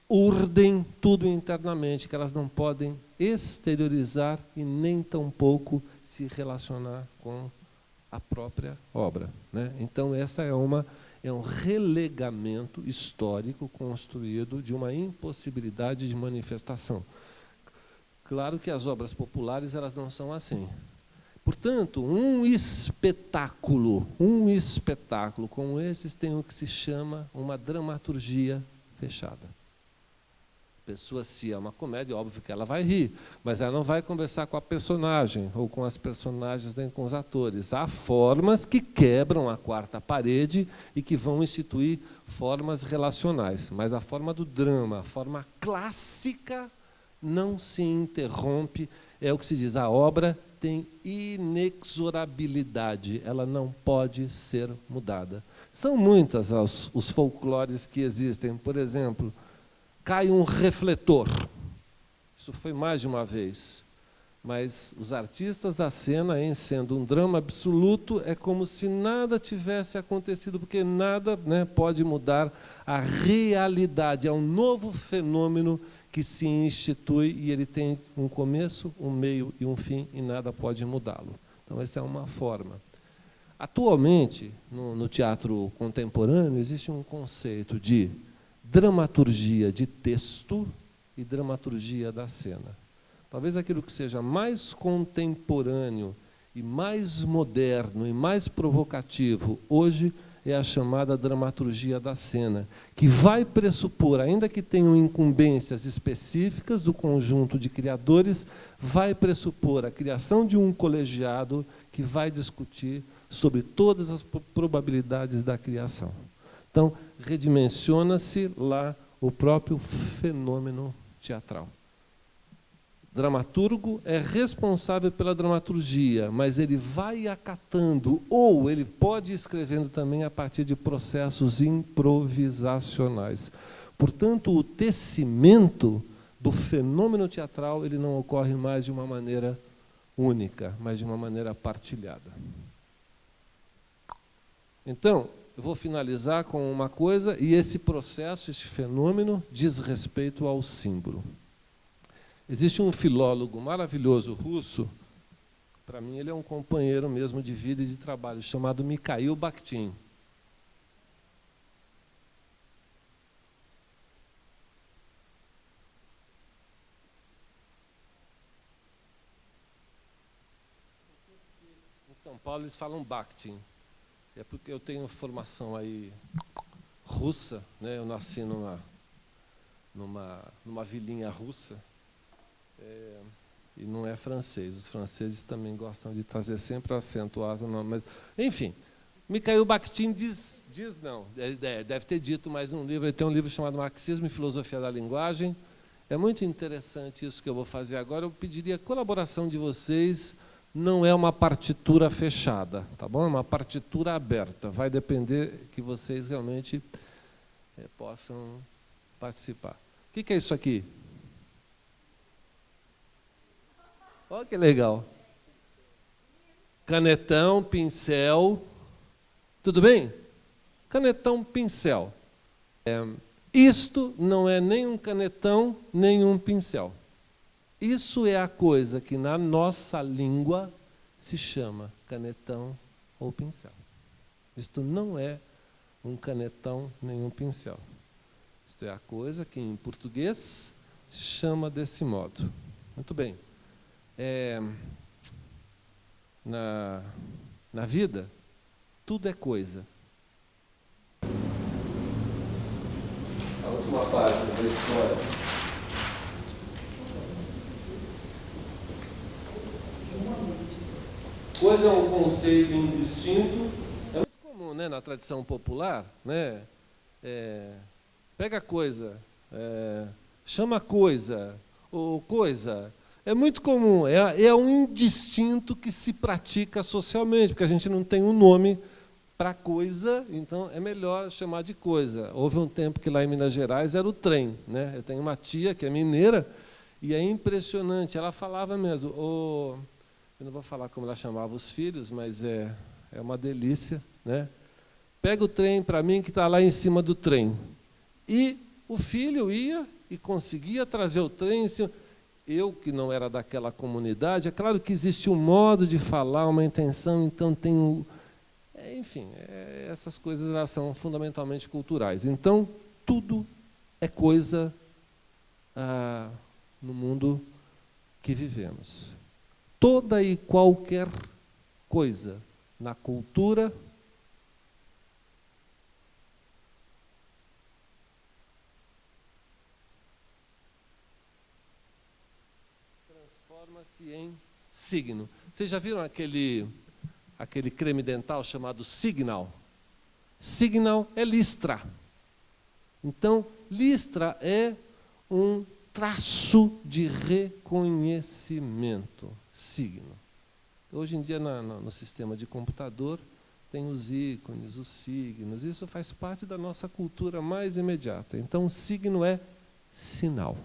urdem tudo internamente, que elas não podem exteriorizar e nem tampouco se relacionar com a própria obra, né? Então, essa é um relegamento histórico construído de uma impossibilidade de manifestação. Claro que as obras populares elas não são assim. Portanto, um espetáculo como esses tem o que se chama uma dramaturgia fechada. A pessoa, se é uma comédia, óbvio que ela vai rir, mas ela não vai conversar com a personagem, ou com as personagens, nem com os atores. Há formas que quebram a quarta parede e que vão instituir formas relacionais. Mas a forma do drama, a forma clássica, não se interrompe. É o que se diz, a obra tem inexorabilidade, ela não pode ser mudada. São muitas os folclores que existem. Por exemplo, cai um refletor. Isso foi mais de uma vez. Mas os artistas da cena, em sendo um drama absoluto, é como se nada tivesse acontecido, porque nada, né, pode mudar a realidade. É um novo fenômeno que se institui e ele tem um começo, um meio e um fim, e nada pode mudá-lo. Então, essa é uma forma. Atualmente, no teatro contemporâneo, existe um conceito de dramaturgia de texto e dramaturgia da cena. Talvez aquilo que seja mais contemporâneo e mais moderno e mais provocativo hoje é a chamada dramaturgia da cena, que vai pressupor, ainda que tenham incumbências específicas do conjunto de criadores, vai pressupor a criação de um colegiado que vai discutir sobre todas as probabilidades da criação. Então, redimensiona-se lá o próprio fenômeno teatral. Dramaturgo é responsável pela dramaturgia, mas ele vai acatando, ou ele pode ir escrevendo também a partir de processos improvisacionais. Portanto, o tecimento do fenômeno teatral ele não ocorre mais de uma maneira única, mas de uma maneira partilhada. Então, eu vou finalizar com uma coisa, e esse processo, esse fenômeno, diz respeito ao símbolo. Existe um filólogo maravilhoso russo, para mim ele é um companheiro mesmo de vida e de trabalho, chamado Mikhail Bakhtin. Em São Paulo eles falam Bakhtin. É porque eu tenho formação aí russa, né? Eu nasci numa vilinha russa. E não é francês. Os franceses também gostam de trazer sempre acentuado. Mas, enfim, Mikhail Bakhtin diz não, ele deve ter dito mais num livro. Ele tem um livro chamado Marxismo e Filosofia da Linguagem. É muito interessante isso que eu vou fazer agora. Eu pediria a colaboração de vocês. Não é uma partitura fechada, tá bom? É uma partitura aberta. Vai depender que vocês realmente possam participar. O que é isso aqui? Olha que legal. Canetão, pincel. Tudo bem? Canetão, pincel. Isto não é nem um canetão, nem um pincel. Isso é a coisa que na nossa língua se chama canetão ou pincel. Isto não é um canetão nem um pincel. objeto é a coisa, que em português se chama desse modo. Muito bem. Na vida, tudo é coisa. A última página da história. Coisa é um conceito indistinto. É muito comum, né, na tradição popular, né? Pega coisa, chama coisa, ou coisa. É muito comum, é um indistinto que se pratica socialmente, porque a gente não tem um nome para coisa, então é melhor chamar de coisa. Houve um tempo que lá em Minas Gerais era o trem, né? Eu tenho uma tia que é mineira e é impressionante, ela falava mesmo, eu não vou falar como ela chamava os filhos, mas é uma delícia, né? Pega o trem para mim que está lá em cima do trem. E o filho ia e conseguia trazer o trem em cima. Eu, que não era daquela comunidade, é claro que existe um modo de falar, uma intenção, então tem enfim, essas coisas elas são fundamentalmente culturais. Então, tudo é coisa no mundo que vivemos. Toda e qualquer coisa na cultura transforma-se em signo. Vocês já viram aquele creme dental chamado Signal? Signal é listra. Então, listra é um traço de reconhecimento. Signo. Hoje em dia, no sistema de computador, tem os ícones, os signos. Isso faz parte da nossa cultura mais imediata. Então, signo é sinal.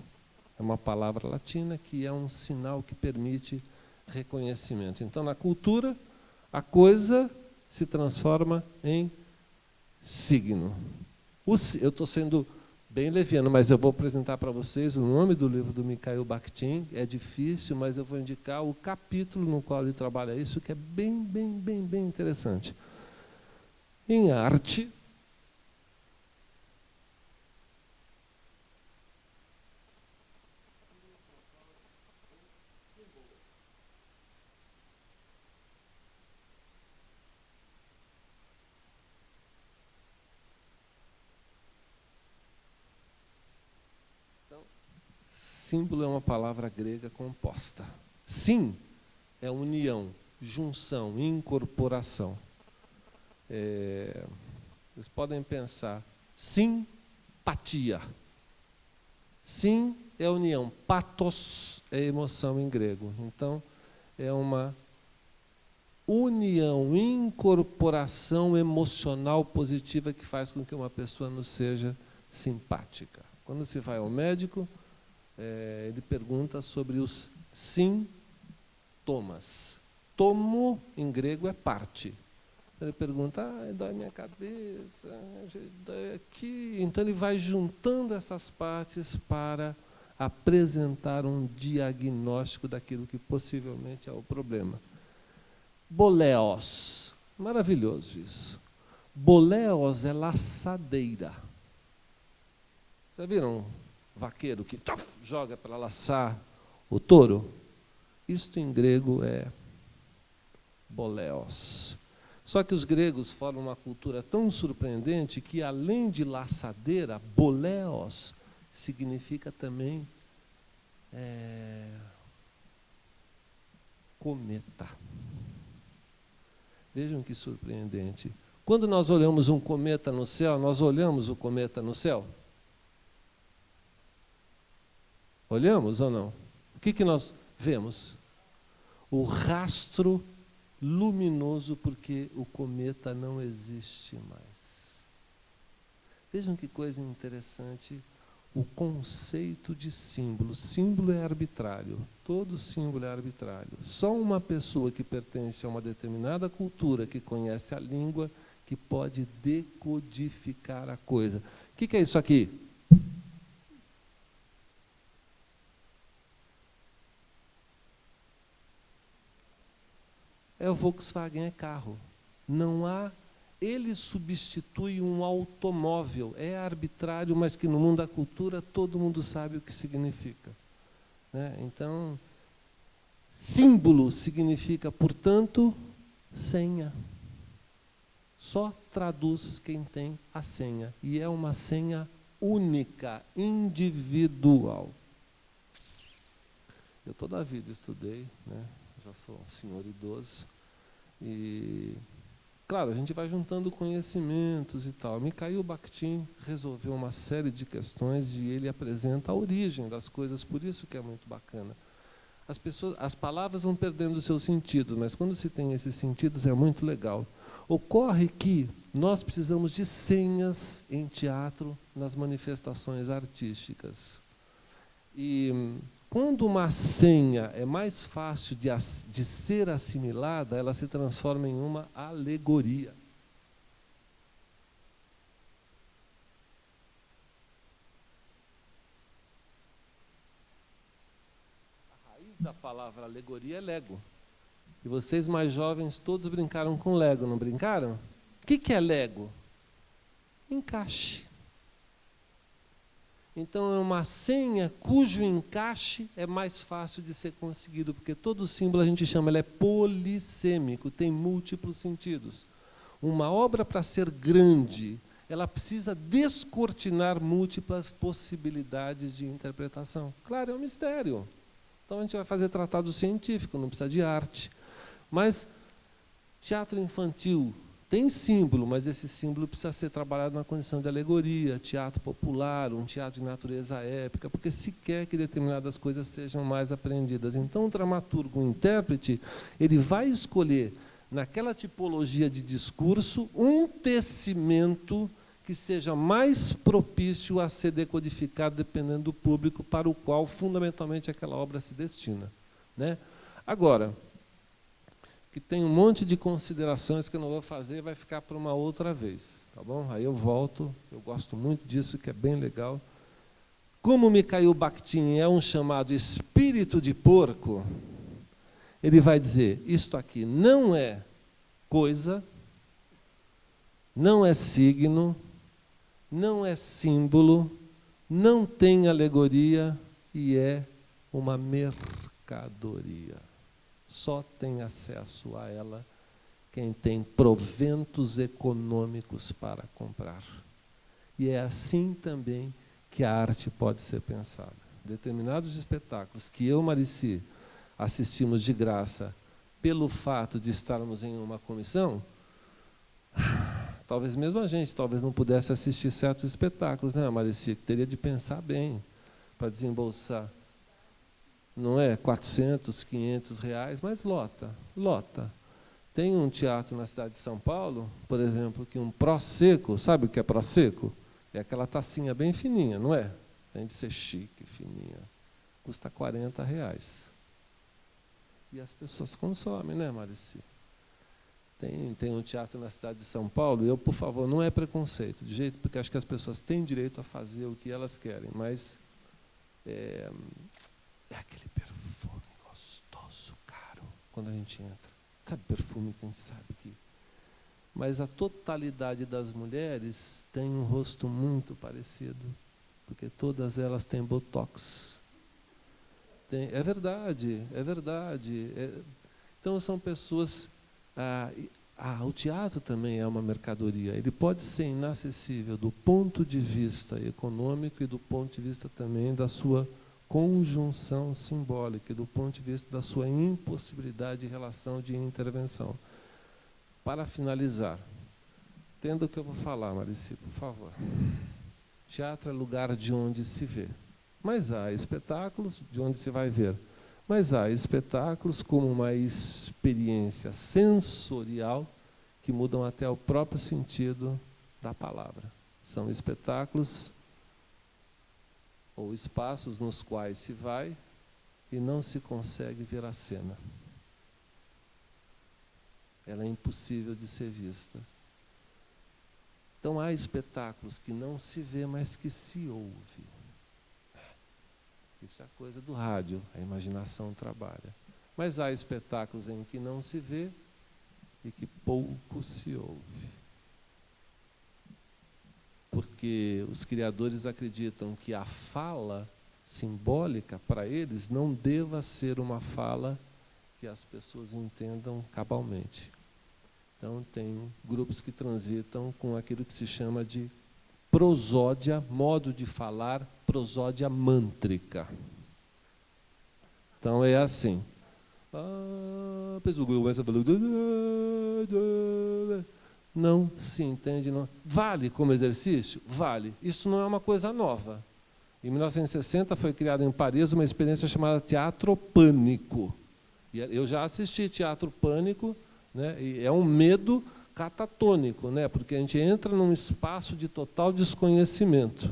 É uma palavra latina que é um sinal que permite reconhecimento. Então, na cultura, a coisa se transforma em signo. Eu estou sendo bem leviano, mas eu vou apresentar para vocês o nome do livro do Mikhail Bakhtin. É difícil, mas eu vou indicar o capítulo no qual ele trabalha isso, que é bem interessante. Em arte, símbolo é uma palavra grega composta. Sim é união, junção, incorporação. Vocês podem pensar, simpatia. Sim é união, pathos é emoção em grego. Então, é uma união, incorporação emocional positiva que faz com que uma pessoa nos seja simpática. Quando se vai ao médico, ele pergunta sobre os sintomas. Tomo, em grego, é parte. Ele pergunta, dói minha cabeça, dói aqui. Então, ele vai juntando essas partes para apresentar um diagnóstico daquilo que possivelmente é o problema. Boleos. Maravilhoso isso. Boleos é laçadeira. Já viram vaqueiro que joga para laçar o touro? Isto em grego é boleos. Só que os gregos formam uma cultura tão surpreendente que, além de laçadeira, boleos significa também cometa. Vejam que surpreendente. Quando nós olhamos um cometa no céu, nós olhamos o cometa no céu? Olhamos ou não? O que nós vemos? O rastro luminoso, porque o cometa não existe mais. Vejam que coisa interessante, o conceito de símbolo. Símbolo é arbitrário, todo símbolo é arbitrário. Só uma pessoa que pertence a uma determinada cultura, que conhece a língua, que pode decodificar a coisa. O que é isso aqui? O Volkswagen é carro. Não há ele substitui um automóvel. É arbitrário, mas que no mundo da cultura todo mundo sabe o que significa, né? Então, símbolo significa, portanto, senha. Só traduz quem tem a senha. E é uma senha única, individual. Eu toda a vida estudei, né? Já sou um senhor idoso. E, claro, a gente vai juntando conhecimentos e tal. Mikhail Bakhtin resolveu uma série de questões e ele apresenta a origem das coisas, por isso que é muito bacana. As palavras vão perdendo o seu sentido, mas quando se tem esses sentidos é muito legal. Ocorre que nós precisamos de senhas em teatro, nas manifestações artísticas. E quando uma senha é mais fácil de ser assimilada, ela se transforma em uma alegoria. A raiz da palavra alegoria é Lego. E vocês mais jovens todos brincaram com Lego, não brincaram? O que é Lego? Encaixe. Então é uma senha cujo encaixe é mais fácil de ser conseguido, porque todo símbolo a gente chama, ele é polissêmico, tem múltiplos sentidos. Uma obra, para ser grande, ela precisa descortinar múltiplas possibilidades de interpretação. Claro, é um mistério. Então a gente vai fazer tratado científico, não precisa de arte. Mas teatro infantil tem símbolo, mas esse símbolo precisa ser trabalhado na condição de alegoria, teatro popular, um teatro de natureza épica, porque se quer que determinadas coisas sejam mais aprendidas. Então, o dramaturgo, o intérprete, ele vai escolher, naquela tipologia de discurso, um tecimento que seja mais propício a ser decodificado, dependendo do público para o qual, fundamentalmente, aquela obra se destina, né? Agora, que tem um monte de considerações que eu não vou fazer, vai ficar para uma outra vez, tá bom? Aí eu volto, eu gosto muito disso, que é bem legal. Como Mikhail Bakhtin é um chamado espírito de porco, ele vai dizer, isto aqui não é coisa, não é signo, não é símbolo, não tem alegoria e é uma mercadoria. Só tem acesso a ela quem tem proventos econômicos para comprar. E é assim também que a arte pode ser pensada. Determinados espetáculos que eu, Marici, assistimos de graça pelo fato de estarmos em uma comissão, talvez mesmo a gente talvez não pudesse assistir certos espetáculos, né, Marici? Que teria de pensar bem para desembolsar. Não é 400, 500 reais, mas lota. Tem um teatro na cidade de São Paulo, por exemplo, que um Prosecco, sabe o que é Prosecco? É aquela tacinha bem fininha, não é? Tem de ser chique, fininha. Custa 40 reais. E as pessoas consomem, né, Marici? Tem um teatro na cidade de São Paulo, e eu, por favor, não é preconceito, de jeito, porque acho que as pessoas têm direito a fazer o que elas querem, mas é aquele perfume gostoso, caro, quando a gente entra. Sabe perfume que a gente sabe que... Mas a totalidade das mulheres tem um rosto muito parecido, porque todas elas têm botox. É verdade, é verdade. Então, são pessoas... o teatro também é uma mercadoria. Ele pode ser inacessível do ponto de vista econômico e do ponto de vista também da sua conjunção simbólica, do ponto de vista da sua impossibilidade de relação de intervenção. Para finalizar, entenda o que eu vou falar, Marici, por favor. Teatro é lugar de onde se vê, mas há espetáculos de onde se vai ver. Mas há espetáculos como uma experiência sensorial que mudam até o próprio sentido da palavra. São espetáculos ou espaços nos quais se vai e não se consegue ver a cena. Ela é impossível de ser vista. Então, há espetáculos que não se vê, mas que se ouve. Isso é a coisa do rádio, a imaginação trabalha. Mas há espetáculos em que não se vê e que pouco se ouve. porque os criadores acreditam que a fala simbólica, para eles, não deva ser uma fala que as pessoas entendam cabalmente. Então, tem grupos que transitam com aquilo que se chama de prosódia, modo de falar, prosódia mântrica. Então, é assim. A pessoa começa a falar... Não se entende. Não. Vale como exercício? Vale. Isso não é uma coisa nova. Em 1960 foi criada em Paris uma experiência chamada Teatro Pânico. E eu já assisti Teatro Pânico, né? E é um medo catatônico, né? Porque a gente entra num espaço de total desconhecimento.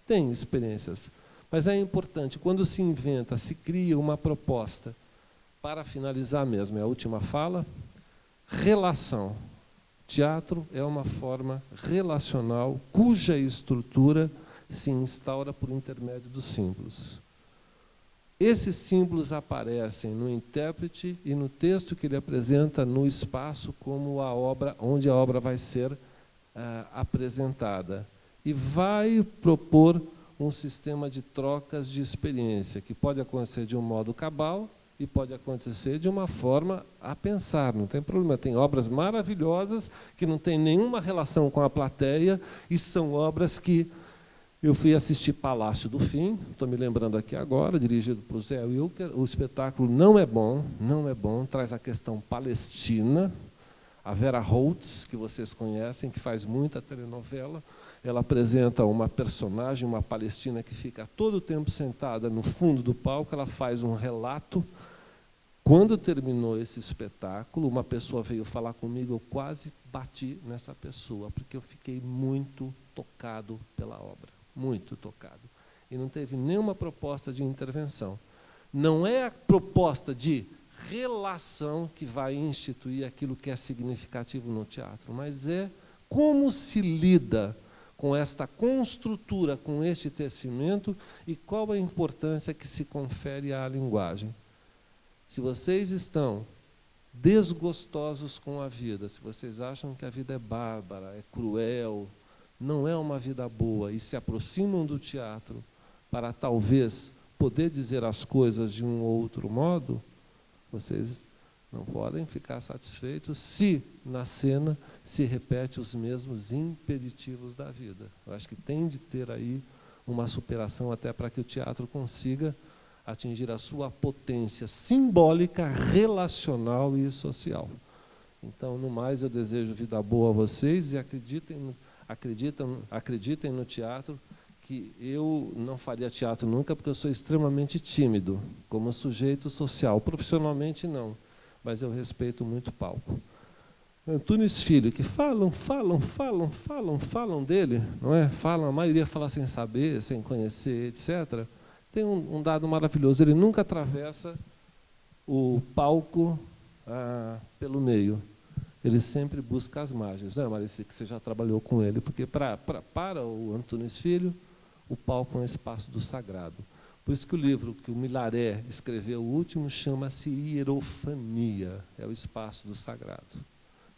Tem experiências. Mas é importante, quando se inventa, se cria uma proposta, para finalizar mesmo, é a última fala, relação. Teatro é uma forma relacional cuja estrutura se instaura por intermédio dos símbolos. Esses símbolos aparecem no intérprete e no texto que ele apresenta no espaço como a obra, onde a obra vai ser apresentada. E vai propor um sistema de trocas de experiência, que pode acontecer de um modo cabal e pode acontecer de uma forma a pensar, não tem problema. Tem obras maravilhosas que não têm nenhuma relação com a plateia e são obras que... Eu fui assistir Palácio do Fim, estou me lembrando aqui agora, dirigido por Zé Wilker. O espetáculo não é bom, traz a questão palestina. A Vera Holtz, que vocês conhecem, que faz muita telenovela, ela apresenta uma personagem, uma palestina, que fica todo o tempo sentada no fundo do palco, ela faz um relato. Quando terminou esse espetáculo, uma pessoa veio falar comigo, eu quase bati nessa pessoa, porque eu fiquei muito tocado pela obra. Muito tocado. E não teve nenhuma proposta de intervenção. Não é a proposta de relação que vai instituir aquilo que é significativo no teatro, mas é como se lida com esta construtura, com este tecimento, e qual a importância que se confere à linguagem. Se vocês estão desgostosos com a vida, se vocês acham que a vida é bárbara, é cruel, não é uma vida boa, e se aproximam do teatro para talvez poder dizer as coisas de um outro modo, vocês não podem ficar satisfeitos se na cena se repete os mesmos impeditivos da vida. Eu acho que tem de ter aí uma superação até para que o teatro consiga atingir a sua potência simbólica, relacional e social. Então, no mais, eu desejo vida boa a vocês e acreditem no teatro, que eu não faria teatro nunca, porque eu sou extremamente tímido, como sujeito social. Profissionalmente, não, mas eu respeito muito o palco. Antunes Filho, que falam dele, não é? Falam, a maioria fala sem saber, sem conhecer, etc. Tem um dado maravilhoso, ele nunca atravessa o palco pelo meio. Ele sempre busca as margens, não é, Marici, que você já trabalhou com ele, porque para o Antunes Filho, o palco é um espaço do sagrado. Por isso que o livro que o Milaré escreveu, o último, chama-se Hierofania, é o espaço do sagrado.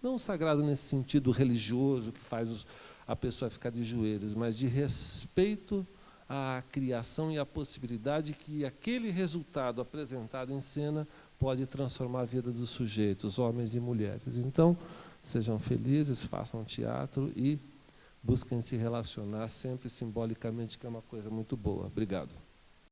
Não o sagrado nesse sentido religioso, que faz a pessoa ficar de joelhos, mas de respeito à criação e à possibilidade que aquele resultado apresentado em cena pode transformar a vida dos sujeitos, homens e mulheres. Então, sejam felizes, façam teatro e busquem se relacionar sempre simbolicamente, que é uma coisa muito boa. Obrigado.